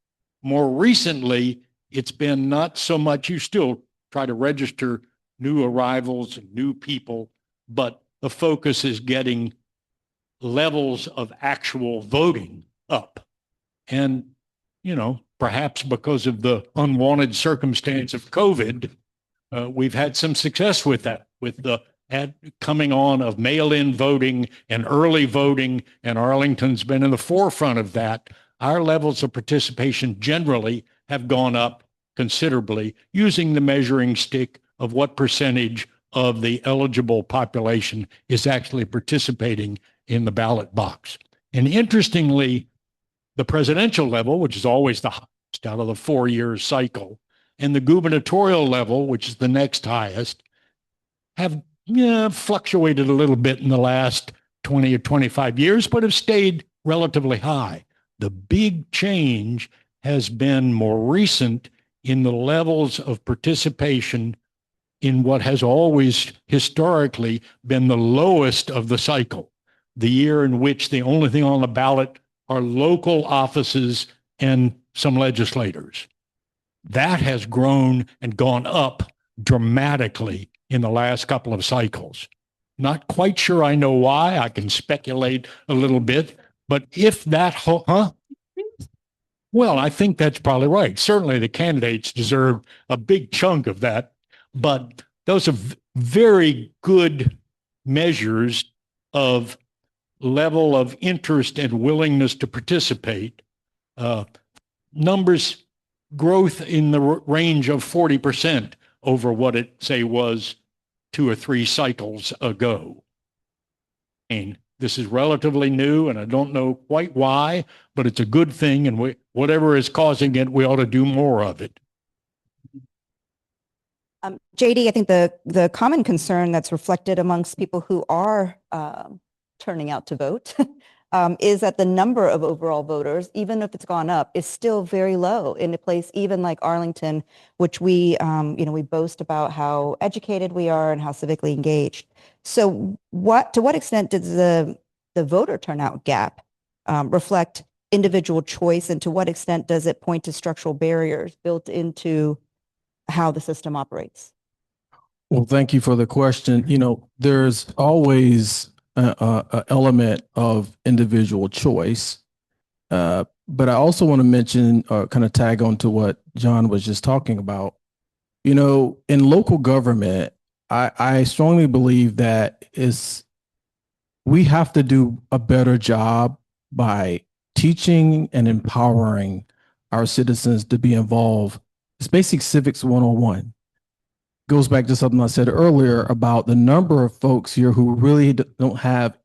S2: More recently, it's been not so much, you still try to register new arrivals and new people, but the focus is getting levels of actual voting up. And, you know, perhaps because of the unwanted circumstance of COVID, we've had some success with that, with the coming on of mail-in voting and early voting, and Arlington's been in the forefront of that. Our levels of participation generally have gone up considerably, using the measuring stick of what percentage of the eligible population is actually participating in the ballot box. And interestingly, the presidential level, which is always the highest out of the 4-year cycle, and the gubernatorial level, which is the next highest, have fluctuated a little bit in the last 20 or 25 years, but have stayed relatively high. The big change has been more recent in the levels of participation in what has always historically been the lowest of the cycle, the year in which the only thing on the ballot are local offices and some legislators. That has grown and gone up dramatically in the last couple of cycles. Not quite sure I know why. I can speculate a little bit, but if that, well, I think that's probably right. Certainly the candidates deserve a big chunk of that, but those are very good measures of level of interest and willingness to participate. Numbers growth in the range of 40% over what it, say, was 2 or 3 cycles ago. And this is relatively new, and I don't know quite why, but it's a good thing, and whatever is causing it, we ought to do more of it.
S1: JD, I think the common concern that's reflected amongst people who are turning out to vote is that the number of overall voters, even if it's gone up, is still very low in a place even like Arlington, which we, we boast about how educated we are and how civically engaged. So to what extent does the voter turnout gap reflect individual choice, and to what extent does it point to structural barriers built into how the system operates?
S7: Well, thank you for the question. There's always a element of individual choice. But I also want to mention, kind of tag on to what John was just talking about. In local government, I strongly believe that we have to do a better job by teaching and empowering our citizens to be involved. It's basic civics 101. Goes back to something I said earlier about the number of folks here who really don't have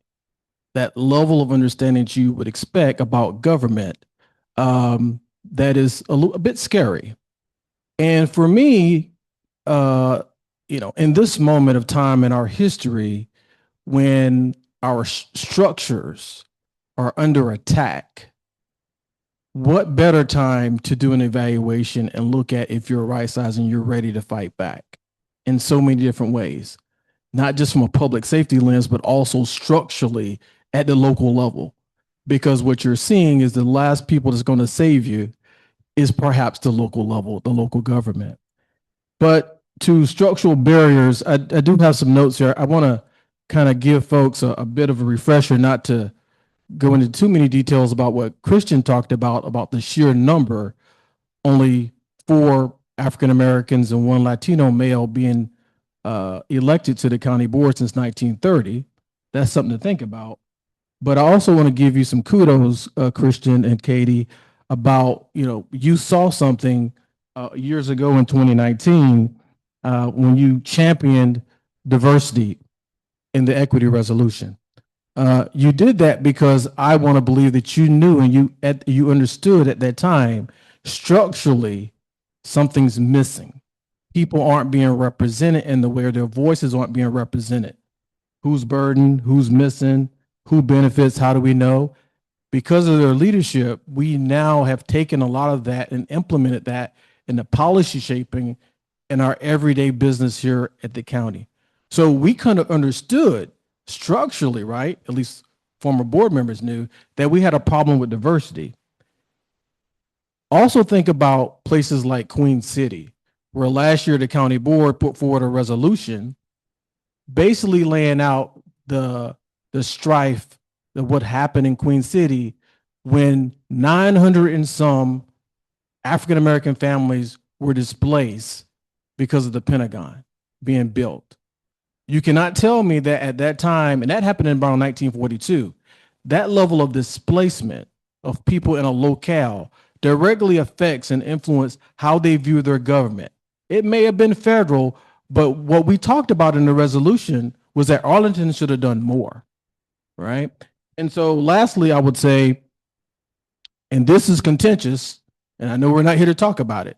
S7: that level of understanding that you would expect about government. That is a bit scary. And for me, in this moment of time in our history, when our structures are under attack, what better time to do an evaluation and look at if you're right size and you're ready to fight back in so many different ways, not just from a public safety lens, but also structurally at the local level. Because what you're seeing is the last people that's going to save you is perhaps the local level, the local government. But to structural barriers, I do have some notes here. I want to kind of give folks a bit of a refresher, not to go into too many details about what Christian talked about the sheer number, only 4 African Americans and 1 Latino male being elected to the county board since 1930. That's something to think about. But I also want to give you some kudos, Christian and Katie, about, you saw something years ago in 2019 when you championed diversity in the equity resolution. You did that because I want to believe that you knew and you understood at that time, structurally, something's missing. People aren't being represented in the way, or their voices aren't being represented. Who's burdened, who's missing, who benefits, how do we know? Because of their leadership, we now have taken a lot of that and implemented that in the policy shaping in our everyday business here at the county. So we kind of understood structurally, right? At least former board members knew that we had a problem with diversity. Also think about places like Queen City, where last year the county board put forward a resolution basically laying out the strife of what happened in Queen City when 900 and some African-American families were displaced because of the Pentagon being built. You cannot tell me that at that time, and that happened in around 1942, that level of displacement of people in a locale directly affects and influences how they view their government. It may have been federal, but what we talked about in the resolution was that Arlington should have done more, right? And so lastly, I would say, and this is contentious, and I know we're not here to talk about it,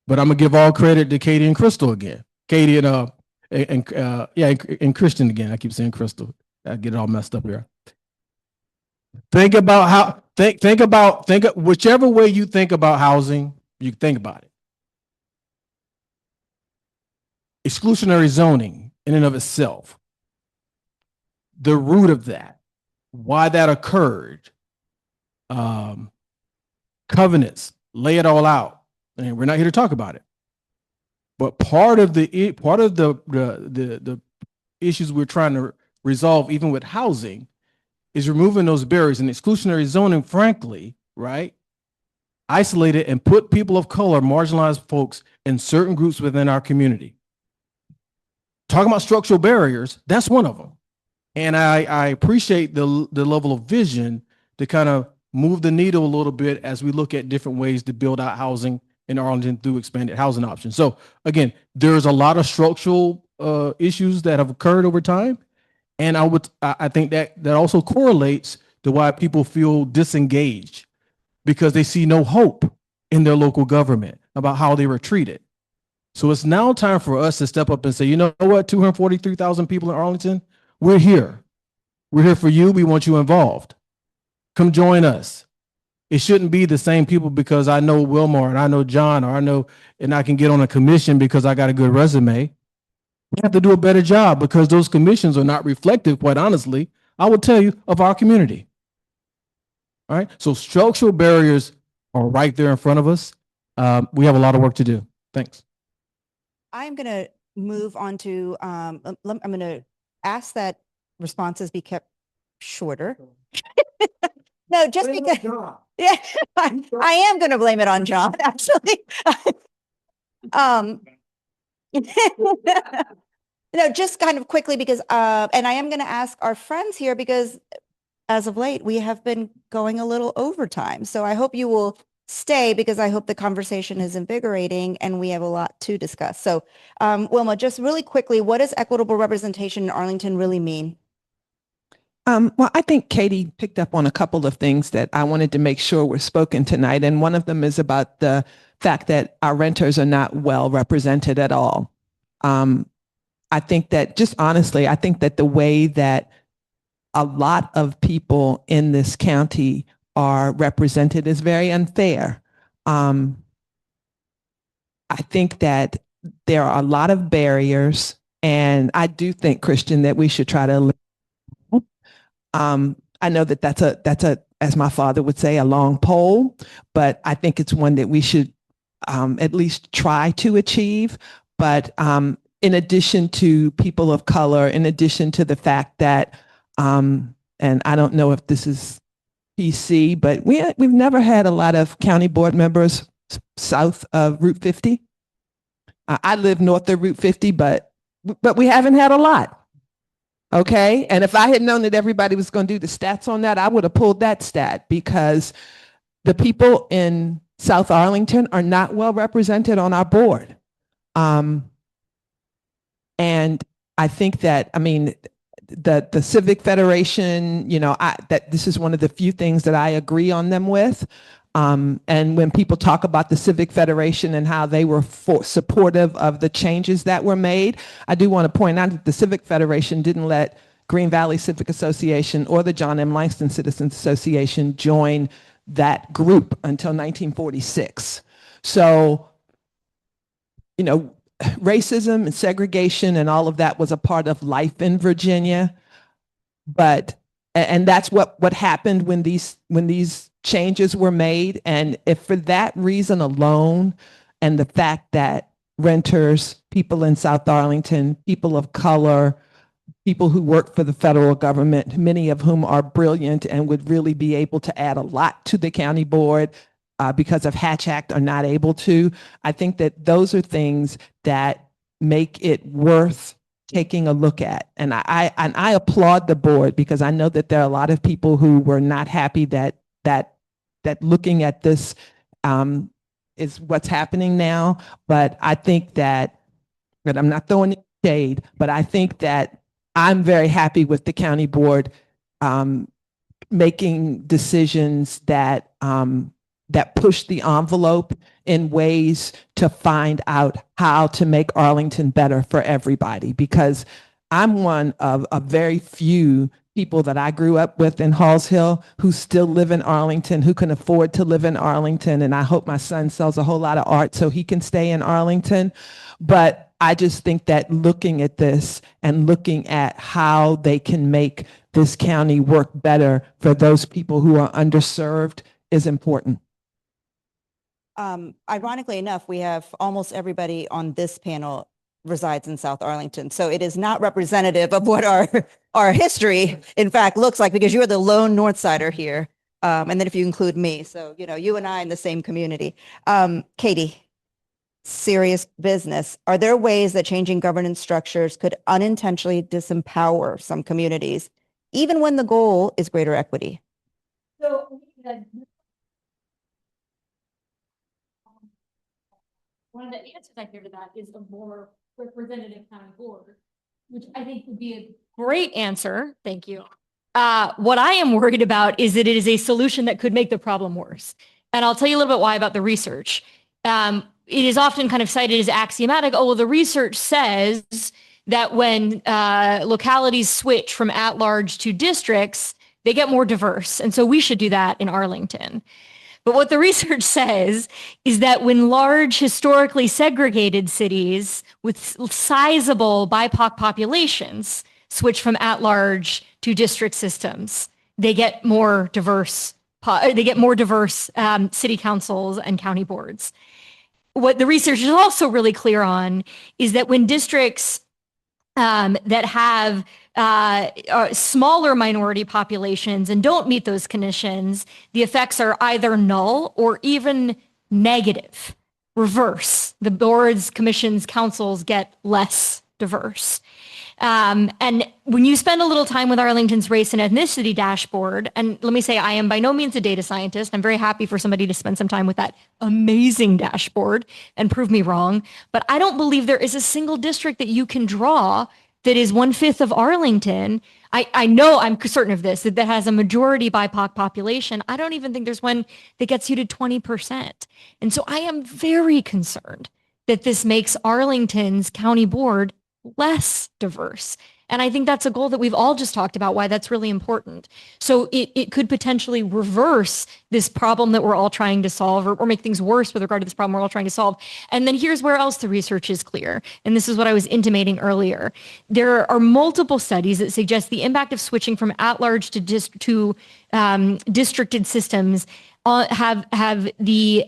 S7: but I'm gonna give all credit to Katie and Crystal again. Katie and Christian again. I keep saying Crystal. I get it all messed up here. Think about whichever way you think about housing, you think about it. Exclusionary zoning in and of itself, the root of that, why that occurred, covenants, lay it all out. And we're not here to talk about it. But part of the issues we're trying to resolve, even with housing, is removing those barriers. And exclusionary zoning, frankly, right, isolated and put people of color, marginalized folks in certain groups within our community. Talking about structural barriers, that's one of them. And I appreciate the level of vision to kind of move the needle a little bit as we look at different ways to build out housing in Arlington through expanded housing options. So again, there's a lot of structural issues that have occurred over time. And I think that also correlates to why people feel disengaged, because they see no hope in their local government about how they were treated. So it's now time for us to step up and say, you know what, 243,000 people in Arlington, we're here. We're here for you. We want you involved. Come join us. It shouldn't be the same people because I know Wilmar and I know John, or I know, and I can get on a commission because I got a good resume. We have to do a better job because those commissions are not reflective, quite honestly, I will tell you, of our community. All right. So structural barriers are right there in front of us. We have a lot of work to do. Thanks.
S1: I'm going to move on to, I'm going to ask that responses be kept shorter. No, just because, yeah, I am going to blame it on John, actually. No, just kind of quickly because, and I am going to ask our friends here because as of late, we have been going a little overtime. So I hope you will stay because I hope the conversation is invigorating and we have a lot to discuss. So Wilma, just really quickly, what does equitable representation in Arlington really mean?
S5: Well, I think Katie picked up on a couple of things that I wanted to make sure were spoken tonight. And one of them is about the fact that our renters are not well represented at all. I think that just honestly, I think that the way that a lot of people in this county are represented is very unfair. I think that there are a lot of barriers, and I do think, Christian, that we should try to I know that that's a, as my father would say, a long pole, but I think it's one that we should at least try to achieve. But in addition to people of color, in addition to the fact that, and I don't know if this is PC, but we've never had a lot of county board members south of Route 50. I live north of Route 50, but we haven't had a lot. Okay. And if I had known that everybody was going to do the stats on that, I would have pulled that stat because the people in South Arlington are not well represented on our board. And I think that, I mean, the Civic Federation, you know, that this is one of the few things that I agree on them with. And when people talk about the Civic Federation and how they were supportive of the changes that were made, I do want to point out that the Civic Federation didn't let Green Valley Civic Association or the John M. Langston Citizens Association join that group until 1946. So, you know, racism and segregation and all of that was a part of life in Virginia. And that's what happened when these changes were made. And if for that reason alone, and the fact that renters, people in South Arlington, people of color, people who work for the federal government, many of whom are brilliant and would really be able to add a lot to the county board because of Hatch Act, are not able to, I think that those are things that make it worth taking a look at. And I applaud the board because I know that there are a lot of people who were not happy that looking at this is what's happening now. But I think that I'm not throwing shade, but I think that I'm very happy with the county board making decisions that push the envelope in ways to find out how to make Arlington better for everybody. Because I'm one of a very few people that I grew up with in Halls Hill who still live in Arlington, who can afford to live in Arlington. And I hope my son sells a whole lot of art so he can stay in Arlington. But I just think that looking at this and looking at how they can make this county work better for those people who are underserved is important.
S1: Ironically enough, we have almost everybody on this panel resides in South Arlington. So it is not representative of what our history, in fact, looks like, because you're the lone North Sider here. And then if you include me, so, you know, you and I in the same community. Katie, serious business. Are there ways that changing governance structures could unintentionally disempower some communities, even when the goal is greater equity?
S6: So one of the answers I hear to that is a more representative county board, which I think would be a great answer. Thank you. What I am worried about is that it is a solution that could make the problem worse. And I'll tell you a little bit why about the research. It is often kind of cited as axiomatic. Oh, well, the research says that when localities switch from at-large to districts, they get more diverse. And so we should do that in Arlington. But what the research says is that when large, historically segregated cities with sizable BIPOC populations switch from at-large to district systems, they get more diverse. City councils and county boards. What the research is also really clear on is that when districts that have smaller minority populations and don't meet those conditions, the effects are either null or even negative, reverse. The boards, commissions, councils get less diverse. And when you spend a little time with Arlington's race and ethnicity dashboard, and let me say, I am by no means a data scientist. I'm very happy for somebody to spend some time with that amazing dashboard and prove me wrong. But I don't believe there is a single district that you can draw that is 1/5 of Arlington. I know, I'm certain of this, that has a majority BIPOC population. I don't even think there's one that gets you to 20%. And so I am very concerned that this makes Arlington's county board less diverse. And I think that's a goal that we've all just talked about, why that's really important. So it could potentially reverse this problem that we're all trying to solve, or make things worse with regard to this problem we're all trying to solve. And then here's where else the research is clear. And this is what I was intimating earlier. There are multiple studies that suggest the impact of switching from at-large to districted systems have the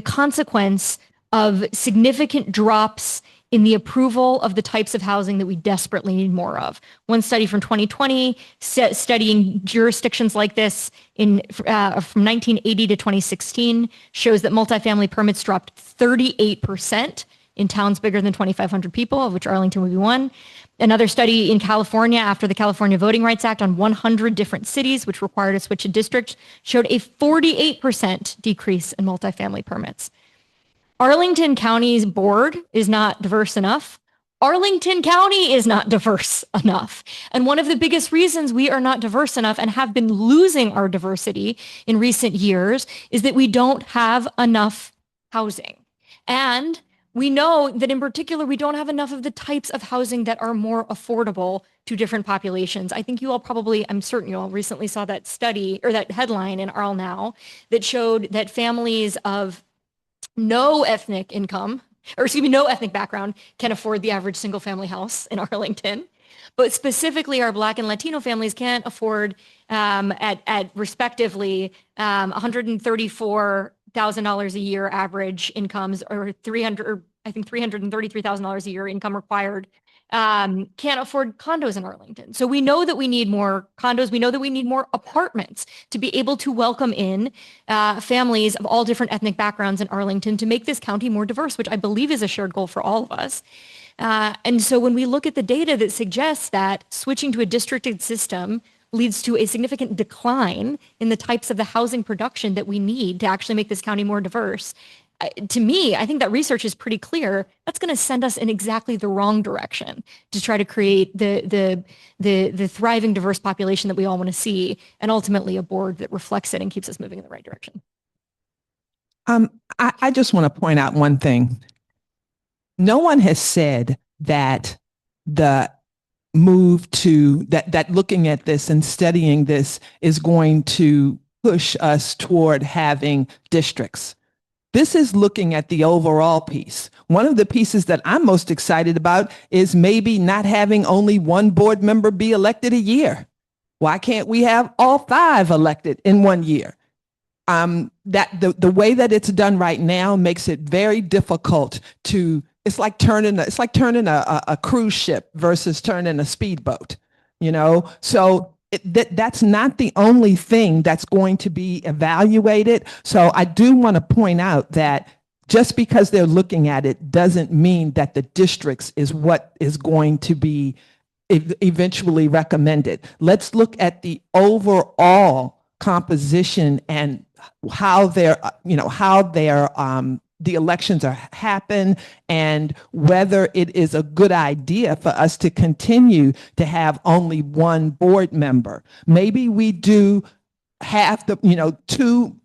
S6: consequence of significant drops in the approval of the types of housing that we desperately need more of. One study from 2020 studying jurisdictions like this from 1980 to 2016 shows that multifamily permits dropped 38% in towns bigger than 2,500 people, of which Arlington would be one. Another study in California after the California Voting Rights Act on 100 different cities, which required a switch to district, showed a 48% decrease in multifamily permits. Arlington County's board is not diverse enough. Arlington County is not diverse enough. And one of the biggest reasons we are not diverse enough and have been losing our diversity in recent years is that we don't have enough housing. And we know that in particular, we don't have enough of the types of housing that are more affordable to different populations. I think you all probably, I'm certain you all recently saw that study or that headline in Arl Now that showed that families of no ethnic background can afford the average single family house in Arlington. But specifically our Black and Latino families can't afford at respectively $134,000 a year average incomes, or $333,000 a year income required. Can't afford condos in Arlington. So we know that we need more condos. We know that we need more apartments to be able to welcome in families of all different ethnic backgrounds in Arlington to make this county more diverse, which I believe is a shared goal for all of us. And so when we look at the data that suggests that switching to a districted system leads to a significant decline in the types of the housing production that we need to actually make this county more diverse, to me, I think that research is pretty clear. That's going to send us in exactly the wrong direction to try to create the thriving, diverse population that we all want to see, and ultimately a board that reflects it and keeps us moving in the right direction.
S5: I just want to point out one thing. No one has said that the move to that looking at this and studying this is going to push us toward having districts. This is looking at the overall piece. One of the pieces that I'm most excited about is maybe not having only one board member be elected a year. Why can't we have all 5 elected in 1 year? That the way that it's done right now makes it very difficult to. It's like turning a cruise ship versus turning a speedboat. You know, so. That's not the only thing that's going to be evaluated. So I do want to point out that just because they're looking at it doesn't mean that the districts is what is going to be eventually recommended. Let's look at the overall composition and how the elections happen, and whether it is a good idea for us to continue to have only one board member. Maybe we do have 2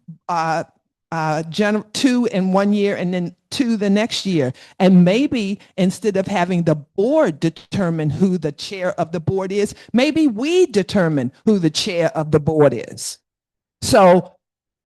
S5: two in 1 year and then two the next year. And maybe instead of having the board determine who the chair of the board is, maybe we determine who the chair of the board is. So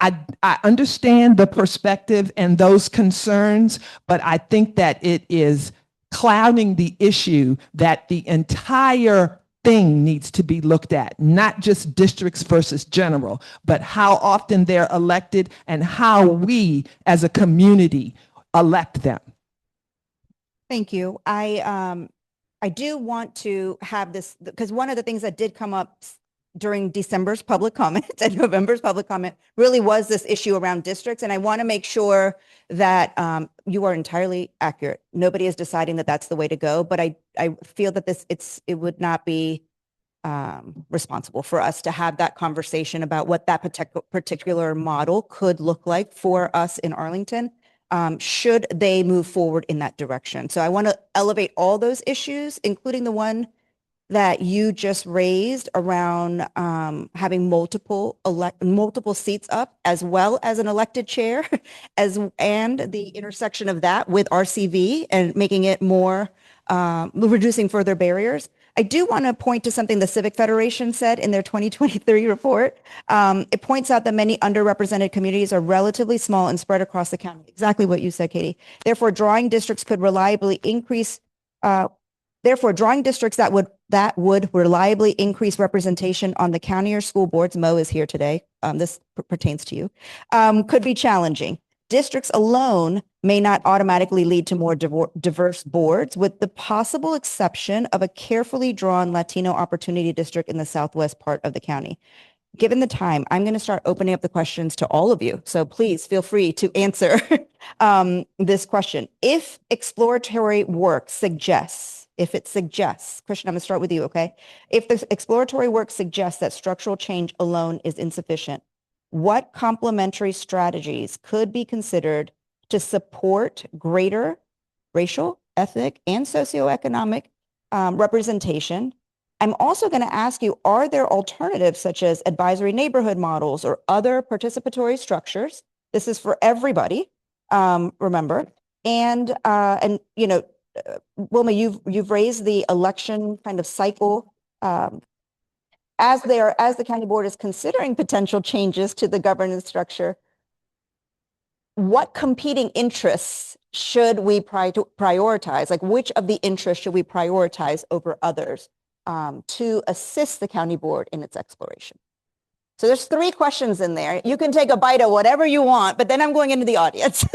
S5: I understand the perspective and those concerns, but I think that it is clouding the issue that the entire thing needs to be looked at, not just districts versus general, but how often they're elected and how we as a community elect them.
S1: Thank you. I do want to have this, because one of the things that did come up during December's public comment and November's public comment really was this issue around districts. And I want to make sure that you are entirely accurate. Nobody is deciding that that's the way to go, but I feel that it would not be responsible for us to have that conversation about what that particular model could look like for us in Arlington, should they move forward in that direction. So I want to elevate all those issues, including the one that you just raised around having multiple seats up, as well as an elected chair, and the intersection of that with RCV and making it more, reducing further barriers. I do want to point to something the Civic Federation said in their 2023 report. It points out that many underrepresented communities are relatively small and spread across the county. Exactly what you said, Katie. Therefore, drawing districts that would reliably increase representation on the county or school boards, Mo is here today, this pertains to you, could be challenging. Districts alone may not automatically lead to more diverse boards, with the possible exception of a carefully drawn Latino opportunity district in the southwest part of the county. Given the time, I'm going to start opening up the questions to all of you. So please feel free to answer this question. If exploratory work suggests, Christian, I'm going to start with you, okay? If the exploratory work suggests that structural change alone is insufficient, what complementary strategies could be considered to support greater racial, ethnic, and socioeconomic representation? I'm also going to ask you, are there alternatives such as advisory neighborhood models or other participatory structures? This is for everybody, remember. And you know, Wilma, you've raised the election kind of cycle as the county board is considering potential changes to the governance structure. What competing interests should we prioritize? Like, which of the interests should we prioritize over others to assist the county board in its exploration? So there's 3 questions in there. You can take a bite of whatever you want, but then I'm going into the audience.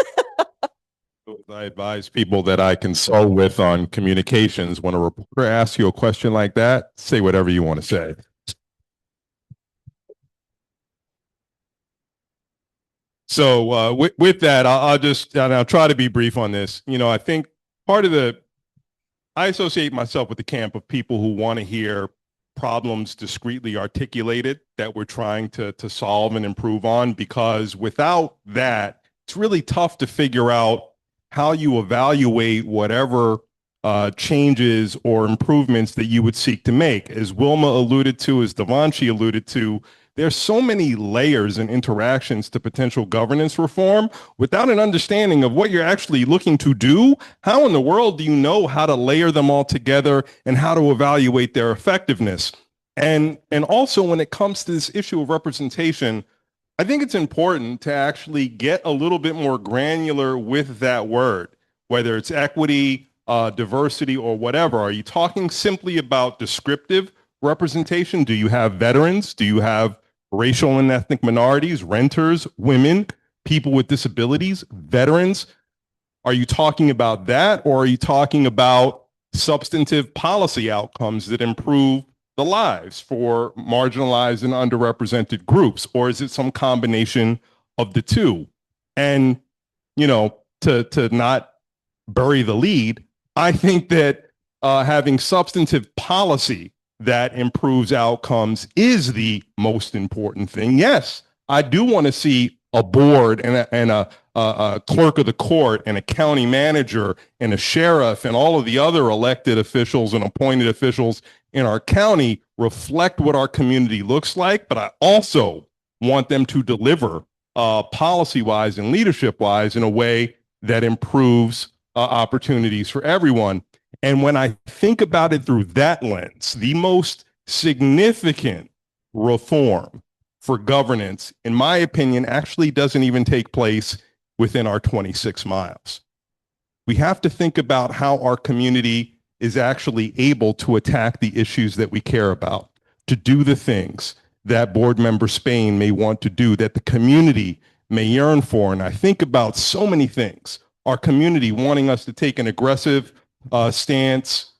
S8: I advise people that I consult with on communications. When a reporter asks you a question like that, say whatever you want to say. So with that, I'll try to be brief on this. You know, I think I associate myself with the camp of people who want to hear problems discreetly articulated that we're trying to solve and improve on, because without that, it's really tough to figure out how you evaluate whatever changes or improvements that you would seek to make. As Wilma alluded to, as Devanshi alluded to, there's so many layers and interactions to potential governance reform. Without an understanding of what you're actually looking to do, how in the world do you know how to layer them all together and how to evaluate their effectiveness? And also, when it comes to this issue of representation, I think it's important to actually get a little bit more granular with that word, whether it's equity, diversity, or whatever. Are you talking simply about descriptive representation? Do you have veterans? Do you have racial and ethnic minorities, renters, women, people with disabilities, veterans? Are you talking about that, or are you talking about substantive policy outcomes that improve the lives for marginalized and underrepresented groups? Or is it some combination of the two? And, you know, to not bury the lead, I think that having substantive policy that improves outcomes is the most important thing. Yes, I do want to see a board and a clerk of the court and a county manager and a sheriff and all of the other elected officials and appointed officials in our county reflect what our community looks like, but I also want them to deliver policy-wise and leadership-wise in a way that improves opportunities for everyone. And when I think about it through that lens, the most significant reform for governance, in my opinion, actually doesn't even take place within our 26 miles. We have to think about how our community is actually able to attack the issues that we care about, to do the things that board member Spain may want to do, that the community may yearn for. And I think about so many things. Our community wanting us to take an aggressive stance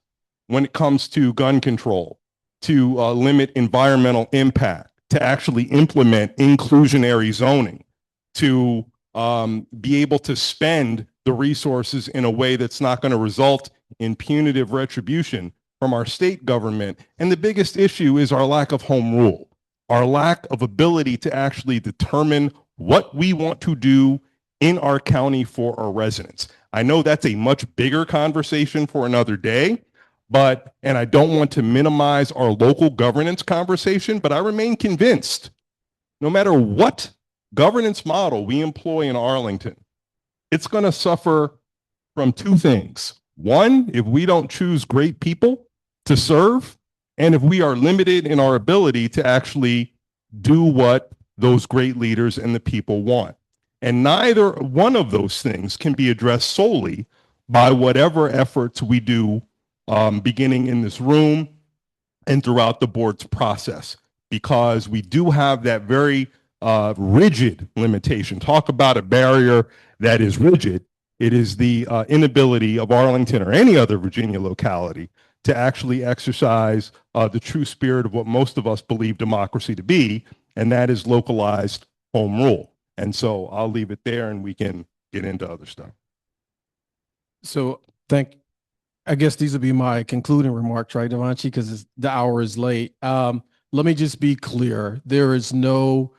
S8: when it comes to gun control, to limit environmental impact, to actually implement inclusionary zoning, to be able to spend the resources in a way that's not going to result in punitive retribution from our state government. And the biggest issue is our lack of home rule, our lack of ability to actually determine what we want to do in our county for our residents. I know that's a much bigger conversation for another day, and I don't want to minimize our local governance conversation, but I remain convinced no matter what governance model we employ in Arlington, it's going to suffer from two things. One, if we don't choose great people to serve, and if we are limited in our ability to actually do what those great leaders and the people want. And neither one of those things can be addressed solely by whatever efforts we do beginning in this room and throughout the board's process, because we do have that very rigid limitation. Talk about a barrier that is rigid. It is the inability of Arlington or any other Virginia locality to actually exercise the true spirit of what most of us believe democracy to be, and that is localized home rule. And so I'll leave it there and we can get into other stuff.
S7: So I guess these will be my concluding remarks, right, Devanshi, because the hour is late. Let me just be clear. There is no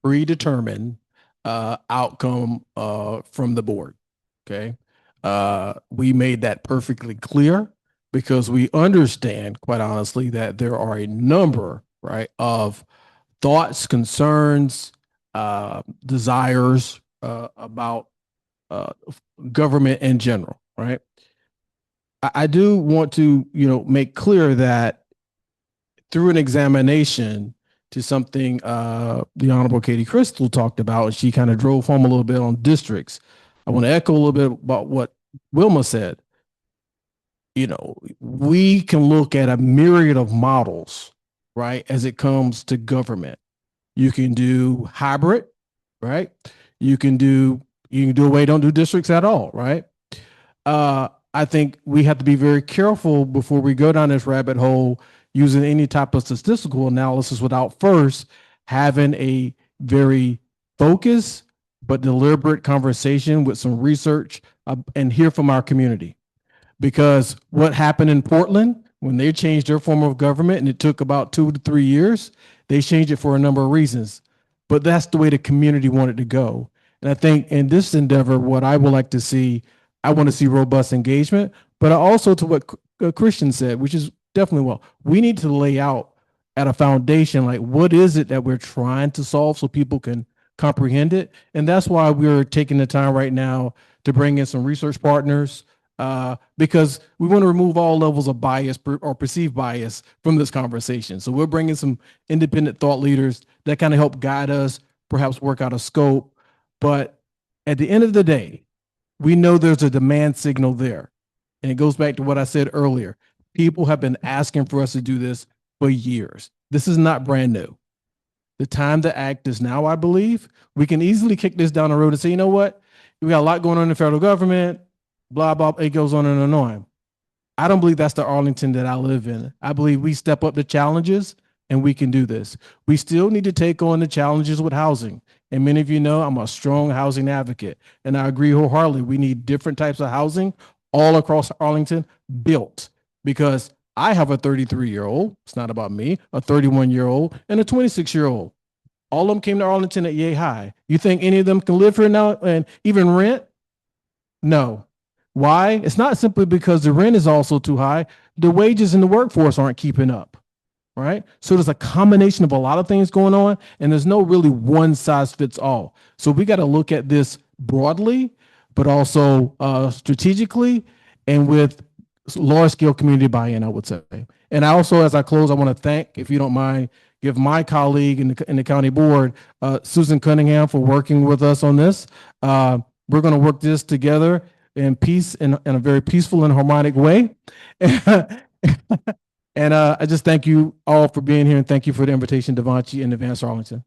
S7: predetermined outcome from the board, okay? We made that perfectly clear because we understand, quite honestly, that there are a number, right, of thoughts, concerns, desires about government in general, right? I do want to, make clear that through an examination to something the Honorable Katie Crystal talked about, and she kind of drove home a little bit on districts. I want to echo a little bit about what Wilma said. We can look at a myriad of models, right, as it comes to government. You can do hybrid, right? You can do away, don't do districts at all, right? I think we have to be very careful before we go down this rabbit hole using any type of statistical analysis without first having a very focused but deliberate conversation with some research and hear from our community. Because what happened in Portland when they changed their form of government, and it took about 2 to 3 years, they changed it for a number of reasons, but that's the way the community wanted to go. And I think in this endeavor, what I would like to see, I want to see robust engagement, but also to what Christian said, which is definitely we need to lay out at a foundation, like what is it that we're trying to solve so people can comprehend it. And that's why we're taking the time right now to bring in some research partners, because we want to remove all levels of bias or perceived bias from this conversation. So we're bringing some independent thought leaders that kind of help guide us, perhaps work out a scope. But at the end of the day, we know there's a demand signal there. And it goes back to what I said earlier. People have been asking for us to do this for years. This is not brand new. The time to act is now, I believe. We can easily kick this down the road and say, you know what? We got a lot going on in the federal government, blah, blah, it goes on and on. I don't believe that's the Arlington that I live in. I believe we step up the challenges and we can do this. We still need to take on the challenges with housing. And many of you know I'm a strong housing advocate. And I agree wholeheartedly. We need different types of housing all across Arlington built, because I have a 33-year-old, it's not about me, a 31-year-old, and a 26-year-old. All of them came to Arlington at Yay High. You think any of them can live here now and even rent? No. Why? It's not simply because the rent is also too high. The wages in the workforce aren't keeping up. right? So there's a combination of a lot of things going on, and there's no really one size fits all. So we got to look at this broadly, but also strategically and with large scale community buy-in, I would say. And I also, as I close, I want to thank, if you don't mind, give my colleague in the county board, Susan Cunningham, for working with us on this. We're going to work this together in peace, in a very peaceful and harmonic way. And I just thank you all for being here, and thank you for the invitation, Devanchi and Advance Arlington.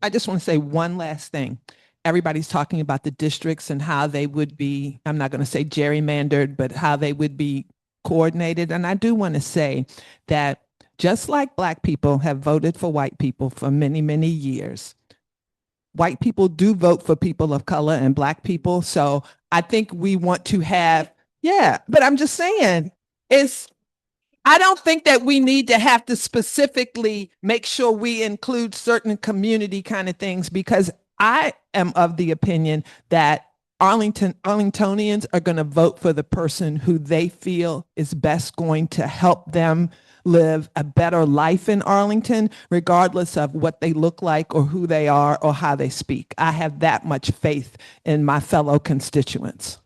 S5: I just want to say one last thing. Everybody's talking about the districts and how they would be, I'm not going to say gerrymandered, but how they would be coordinated. And I do want to say that just like Black people have voted for white people for many, many years, white people do vote for people of color and Black people. So I think we want to have, yeah, but I'm just saying, I don't think that we need to have to specifically make sure we include certain community kind of things, because I am of the opinion that Arlingtonians are going to vote for the person who they feel is best going to help them live a better life in Arlington, regardless of what they look like or who they are or how they speak. I have that much faith in my fellow constituents.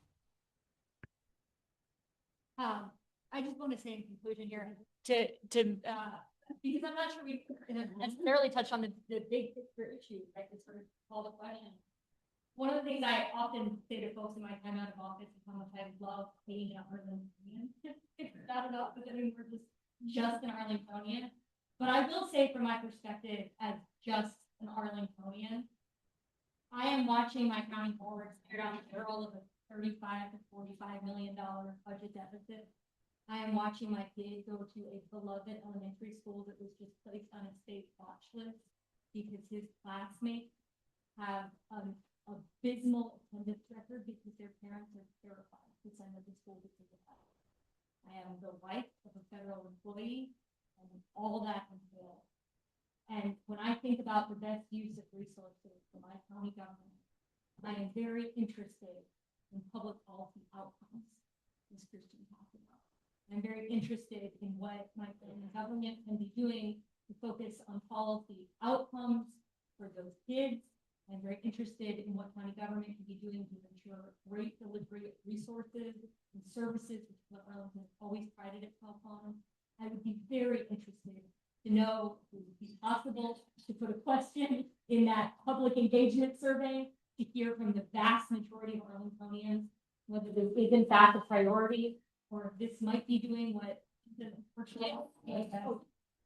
S6: I just want to say in conclusion here because I'm not sure we necessarily touched on the big picture issue, right? This sort of call the question. One of the things I often say to folks in my time out of office is how much I love being an Arlingtonian. It's not enough because we're just an Arlingtonian. But I will say, from my perspective, as just an Arlingtonian, I am watching my county board stare down the barrel of a $35 to $45 million budget deficit. I am watching my kid go to a beloved elementary school that was just placed on a state watch list because his classmates have an abysmal attendance record because their parents are terrified to send them to school because of that. I am the wife of a federal employee, and all that entails. And when I think about the best use of resources for my county government, I am very interested in public policy outcomes, as Christian talked about. I'm very interested in what my government can be doing to focus on policy outcomes for those kids. I'm very interested in what county government can be doing to ensure great delivery of resources and services, which is what Arlington has always prided itself on. I would be very interested to know if it would be possible to put a question in that public engagement survey to hear from the vast majority of Arlingtonians whether this is in fact a priority, or if this might be doing what the virtual,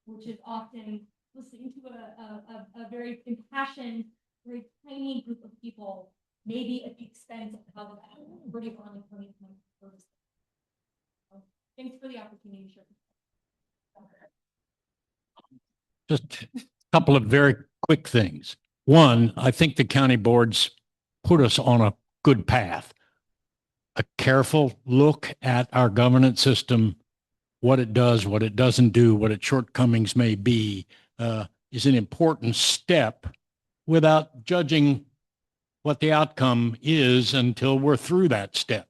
S6: which is often listening to a very impassioned, very tiny group of people, maybe at the expense of the majority of Arlingtonians. Thanks for the opportunity to share.
S2: Just a couple of very quick things. One, I think the county boards put us on a good path. A careful look at our governance system, what it does, what it doesn't do, what its shortcomings may be, is an important step without judging what the outcome is until we're through that step.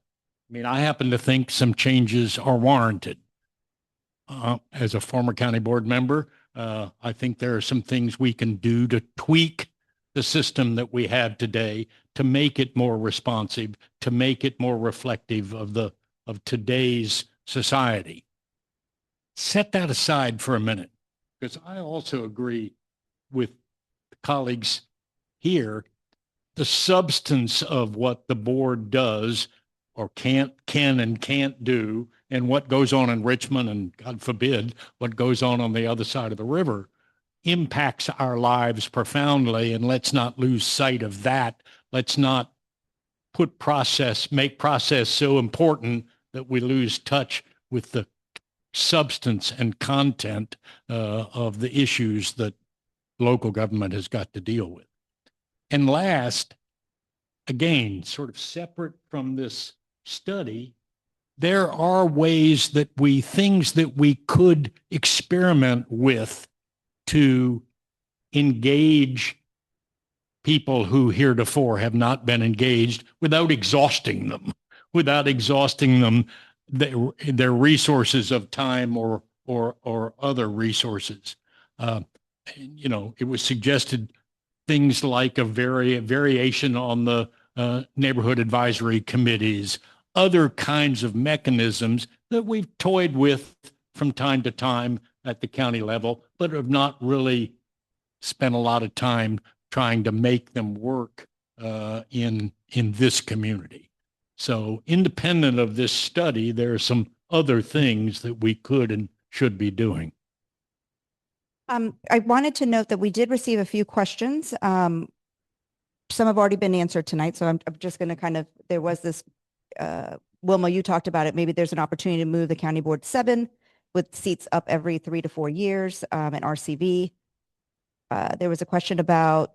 S2: I mean, I happen to think some changes are warranted. As a former county board member, I think there are some things we can do to tweak the system that we have today to make it more responsive, to make it more reflective of today's society. Set that aside for a minute, because I also agree with colleagues here. The substance of what the board does or can and can't do, and what goes on in Richmond, and God forbid, what goes on the other side of the river, impacts our lives profoundly. And let's not lose sight of that. Let's not make process so important that we lose touch with the substance and content of the issues that local government has got to deal with. And last, again, sort of separate from this study, there are things that we could experiment with to engage people who heretofore have not been engaged without exhausting them, their resources of time or or other resources. You know, it was suggested things like a variation on the neighborhood advisory committees, other kinds of mechanisms that we've toyed with from time to time at the county level, but have not really spent a lot of time trying to make them work in this community. So independent of this study, there are some other things that we could and should be doing.
S1: I wanted to note that we did receive a few questions. Some have already been answered tonight, so I'm just going to kind of, there was this, Wilma, you talked about it. Maybe there's an opportunity to move the county board 7 with seats up every 3 to 4 years and RCV. There was a question about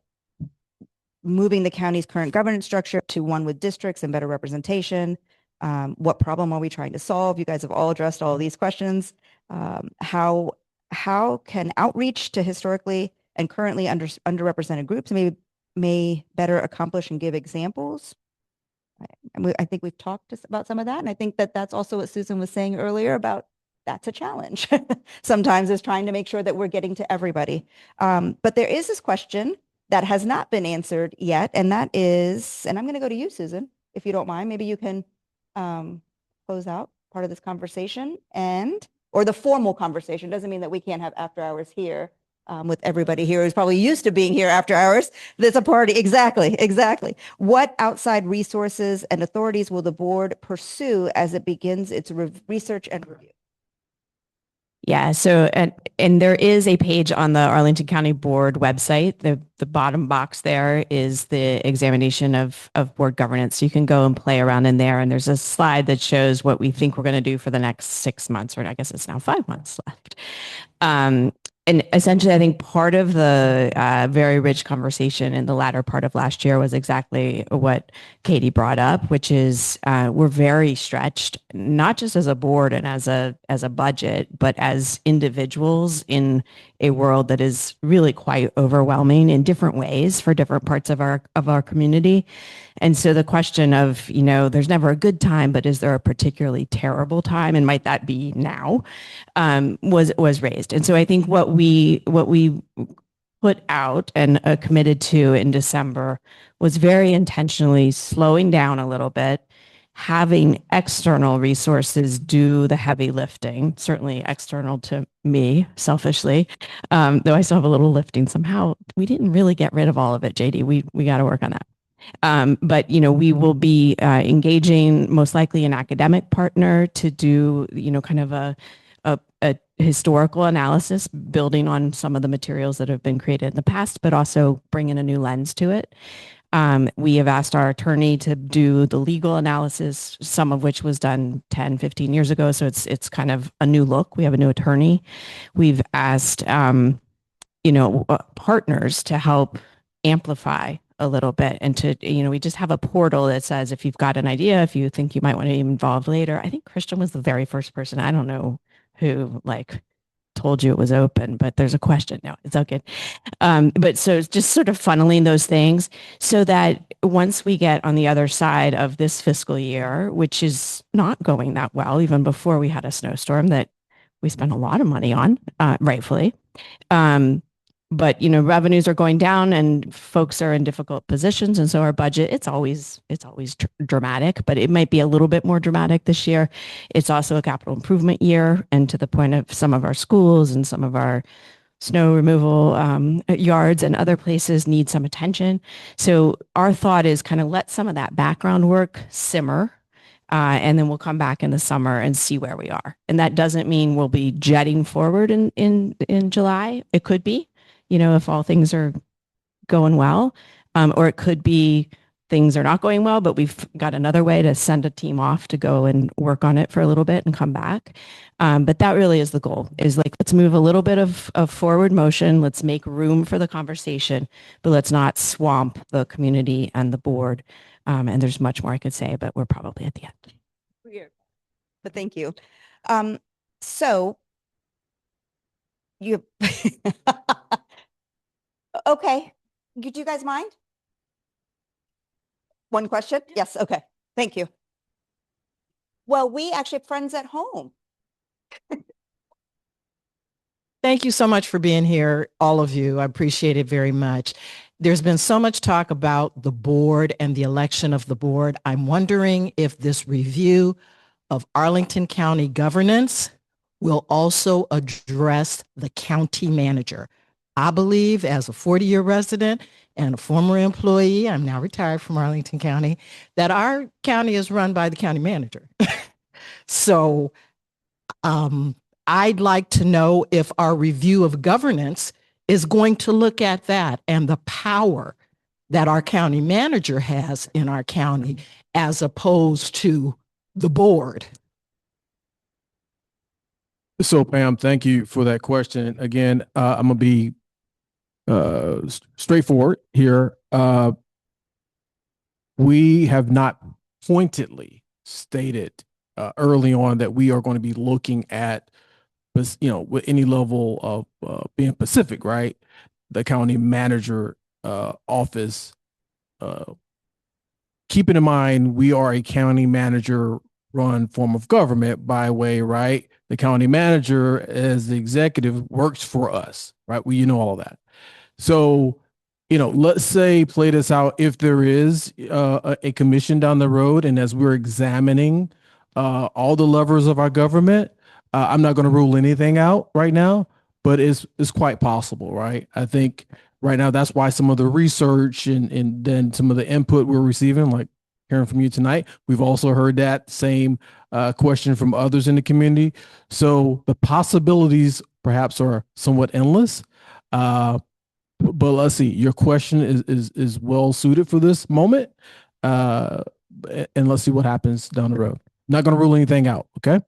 S1: moving the county's current governance structure to one with districts and better representation. What problem are we trying to solve? You guys have all addressed all of these questions. How can outreach to historically and currently underrepresented groups may better accomplish and give examples? I think we've talked about some of that. And I think that that's also what Susan was saying earlier about that's a challenge sometimes, is trying to make sure that we're getting to everybody. But there is this question that has not been answered yet. And that is, and I'm going to go to you, Susan, if you don't mind, maybe you can close out part of this conversation or the formal conversation. Doesn't mean that we can't have after hours here with everybody here who's probably used to being here after hours. There's a party. Exactly. What outside resources and authorities will the board pursue as it begins its research and review?
S3: Yeah. So, and there is a page on the Arlington County Board website. The bottom box there is the examination of board governance. So you can go and play around in there. And there's a slide that shows what we think we're going to do for the next 6 months, or I guess it's now 5 months left. And essentially, I think part of the very rich conversation in the latter part of last year was exactly what Katie brought up, which is we're very stretched, not just as a board and as a budget, but as individuals in a world that is really quite overwhelming in different ways for different parts of our community. And so the question of, there's never a good time, but is there a particularly terrible time, and might that be now, was raised. And so I think what we put out and committed to in December was very intentionally slowing down a little bit, having external resources do the heavy lifting, certainly external to me, selfishly, though I still have a little lifting somehow. We didn't really get rid of all of it, JD. We got to work on that. But, we will be engaging most likely an academic partner to do, kind of a historical analysis, building on some of the materials that have been created in the past, but also bringing a new lens to it. We have asked our attorney to do the legal analysis, some of which was done 10, 15 years ago. So it's kind of a new look. We have a new attorney. We've asked, partners to help amplify a little bit, and to, we just have a portal that says, if you've got an idea, if you think you might want to be involved later. I think Christian was the very first person. I don't know who told you it was open, but there's a question. No, it's okay. But so it's just sort of funneling those things so that once we get on the other side of this fiscal year, which is not going that well, even before we had a snowstorm that we spent a lot of money on, rightfully. But, revenues are going down and folks are in difficult positions. And so our budget, it's always dramatic, but it might be a little bit more dramatic this year. It's also a capital improvement year. And to the point of some of our schools and some of our snow removal yards and other places need some attention. So our thought is kind of let some of that background work simmer. And then we'll come back in the summer and see where we are. And that doesn't mean we'll be jetting forward in July. It could be, if all things are going well, or it could be things are not going well, but we've got another way to send a team off to go and work on it for a little bit and come back. But that really is the goal, is let's move a little bit of forward motion. Let's make room for the conversation, but let's not swamp the community and the board. And there's much more I could say, but we're probably at the end.
S1: Weird. But thank you. So you, okay. Do you guys mind? One question? Yes. Okay. Thank you. Well, we actually have friends at home.
S5: Thank you so much for being here, all of you. I appreciate it very much. There's been so much talk about the board and the election of the board. I'm wondering if this review of Arlington County governance will also address the county manager. I believe, as a 40-year resident and a former employee, I'm now retired from Arlington County, that our county is run by the county manager. So I'd like to know if our review of governance is going to look at that and the power that our county manager has in our county as opposed to the board.
S7: So Pam, thank you for that question. Again, I'm gonna be straightforward here. We have not pointedly stated early on that we are going to be looking at, with any level of being Pacific, right? The county manager office. Keeping in mind, we are a county manager run form of government by way, right? The county manager as the executive works for us, right? All of that. So, let's say play this out. If there is a commission down the road, and as we're examining all the levers of our government, I'm not going to rule anything out right now, but it's quite possible, right? I think right now that's why some of the research and then some of the input we're receiving, like hearing from you tonight, we've also heard that same question from others in the community. So the possibilities perhaps are somewhat endless. But let's see, your question is well suited for this moment. And let's see what happens down the road. Not going to rule anything out. Okay.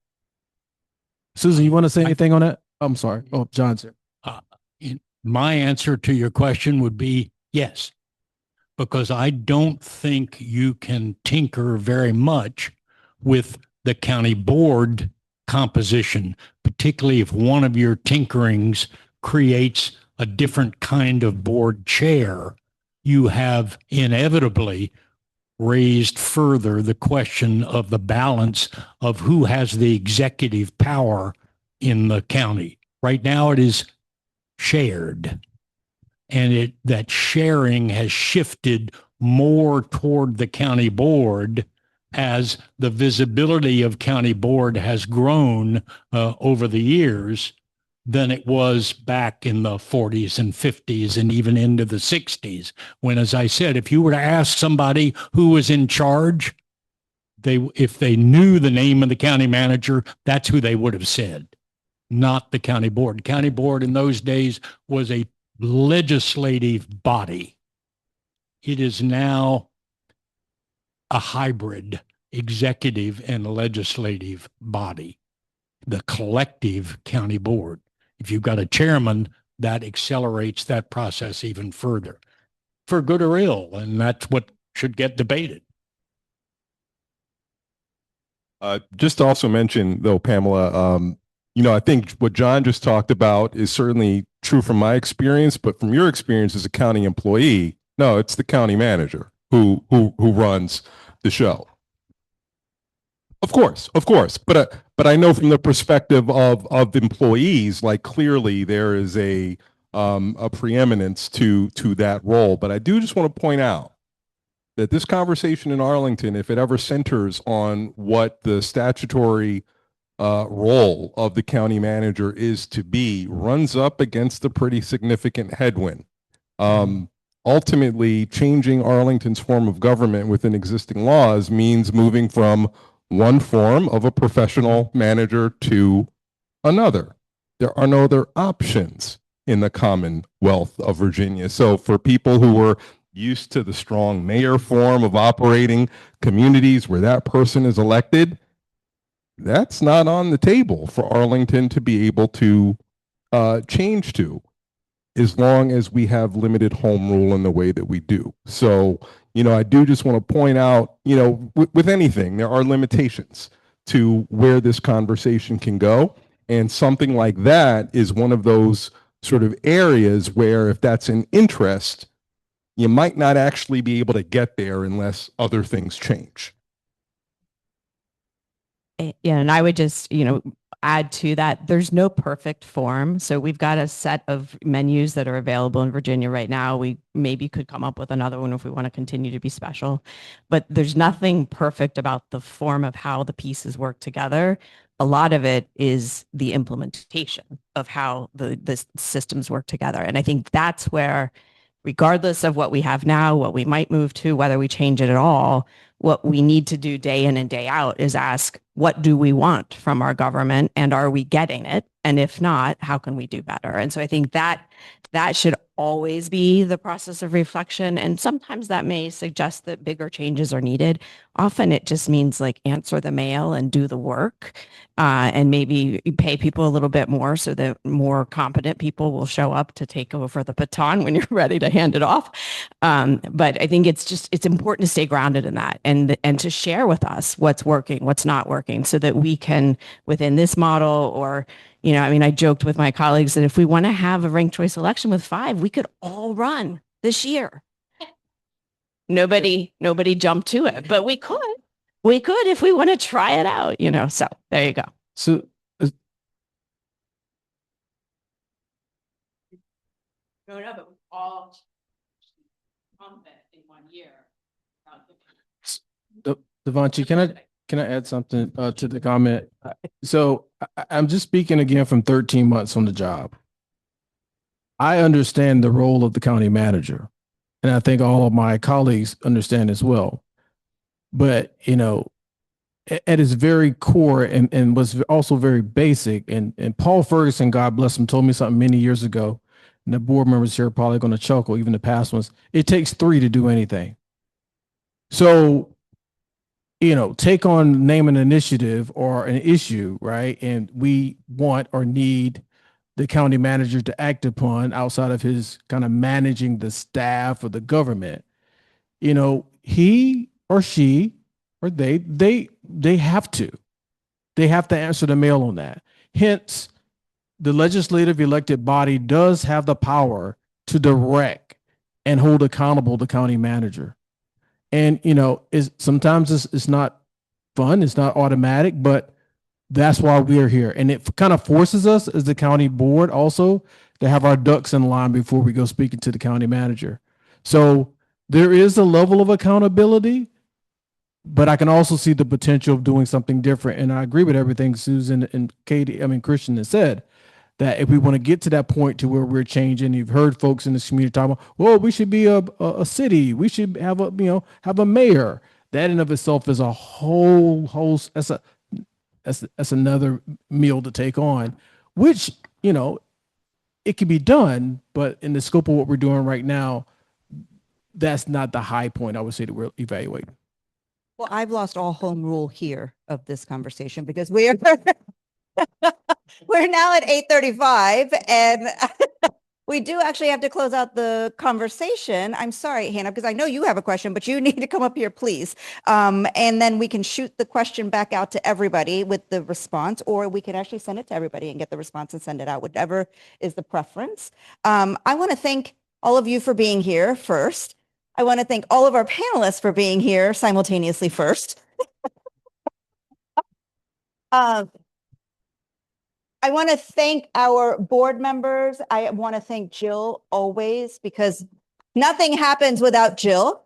S7: Susan, you want to say anything on that? I'm sorry. Oh, John's here.
S2: My answer to your question would be yes, because I don't think you can tinker very much with the county board composition, particularly if one of your tinkerings creates a different kind of board chair. You have inevitably raised further the question of the balance of who has the executive power in the county. Right now it is shared, and that sharing has shifted more toward the county board as the visibility of county board has grown over the years than it was back in the 40s and 50s and even into the 60s, when, as I said, if you were to ask somebody who was in charge, if they knew the name of the county manager, that's who they would have said, not the county board. County board in those days was a legislative body. It is now a hybrid executive and legislative body, the collective county board. If you've got a chairman, that accelerates that process even further, for good or ill, and that's what should get debated.
S8: Just to also mention, though, Pamela, I think what John just talked about is certainly true from my experience, but from your experience as a county employee, no, it's the county manager who runs the show. Of course, but I know from the perspective of employees, like clearly there is a preeminence to that role. But I do just want to point out that this conversation in Arlington, if it ever centers on what the statutory role of the county manager is to be, runs up against a pretty significant headwind. Ultimately, changing Arlington's form of government within existing laws means moving from one form of a professional manager to another. There are no other options in the Commonwealth of Virginia. So for people who were used to the strong mayor form of operating communities where that person is elected, that's not on the table for Arlington to be able to change to, as long as we have limited home rule in the way that we do. So, I do just want to point out, with anything, there are limitations to where this conversation can go. And something like that is one of those sort of areas where, if that's an interest, you might not actually be able to get there unless other things change.
S3: Yeah, and I would just, add to that, there's no perfect form. So we've got a set of menus that are available in Virginia right now. We maybe could come up with another one if we want to continue to be special, but there's nothing perfect about the form of how the pieces work together. A lot of it is the implementation of how the systems work together. And I think that's where, regardless of what we have now, what we might move to, whether we change it at all, what we need to do day in and day out is ask, what do we want from our government, and are we getting it? And if not, how can we do better? And so I think that should always be the process of reflection. And sometimes that may suggest that bigger changes are needed. Often it just means like answer the mail and do the work, and maybe pay people a little bit more so that more competent people will show up to take over the baton when you're ready to hand it off. But I think it's important to stay grounded in that, and to share with us what's working, what's not working, so that we can, within this model, or, you know, I mean, I joked with my colleagues that if we want to have a ranked choice election with 5, we could all run this year. Nobody jumped to it, but we could if we want to try it out, you know. So there you go.
S7: So
S3: No, but we all pump it in 1 year.
S7: Devanchi, can I add something to the comment? So I'm just speaking again from 13 months on the job. I understand the role of the county manager, and I think all of my colleagues understand as well. But, you know, at its very core, and was also very basic, and Paul Ferguson, God bless him, told me something many years ago, and the board members here are probably going to chuckle, even the past ones. It takes 3 to do anything. So, you know, take on, name an initiative or an issue, right? And we want or need the county manager to act upon outside of his kind of managing the staff or the government. You know, he or she or they have to answer the mail on that. Hence, the legislative elected body does have the power to direct and hold accountable the county manager. And, you know, sometimes it's not fun, it's not automatic, but that's why we're here. And it kind of forces us as the county board also to have our ducks in line before we go speaking to the county manager. So there is a level of accountability, but I can also see the potential of doing something different. And I agree with everything Susan and Christian has said, that if we want to get to that point to where we're changing, you've heard folks in this community talk about, well, we should be a city, we should have a mayor. That in of itself is a whole host. That's another meal to take on, which, you know, it can be done, but in the scope of what we're doing right now, that's not the high point I would say that we're evaluating.
S1: Well, I've lost all home rule here of this conversation because we are we're now at 8:35, and we do actually have to close out the conversation. I'm sorry, Hannah, because I know you have a question, but you need to come up here, please. And then we can shoot the question back out to everybody with the response, or we can actually send it to everybody and get the response and send it out, whatever is the preference. I want to thank all of you for being here first. I want to thank all of our panelists for being here simultaneously first. I want to thank our board members. I want to thank Jill always, because nothing happens without Jill.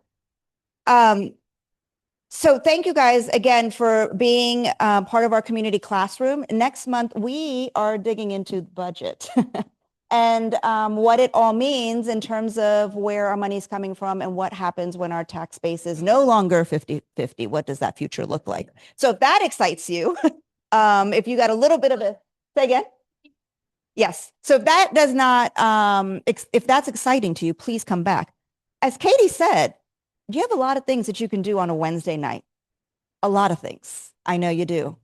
S1: So thank you guys again for being part of our community classroom. Next month, we are digging into budget and what it all means in terms of where our money is coming from and what happens when our tax base is no longer 50-50. What does that future look like? So if that excites you, if you got a little bit of a, say again? Yes. So if that does not, if that's exciting to you, please come back. As Katie said, you have a lot of things that you can do on a Wednesday night. A lot of things. I know you do.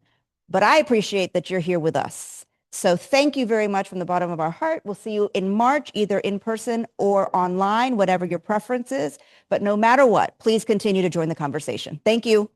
S1: But I appreciate that you're here with us. So thank you very much from the bottom of our heart. We'll see you in March, either in person or online, whatever your preference is. But no matter what, please continue to join the conversation. Thank you.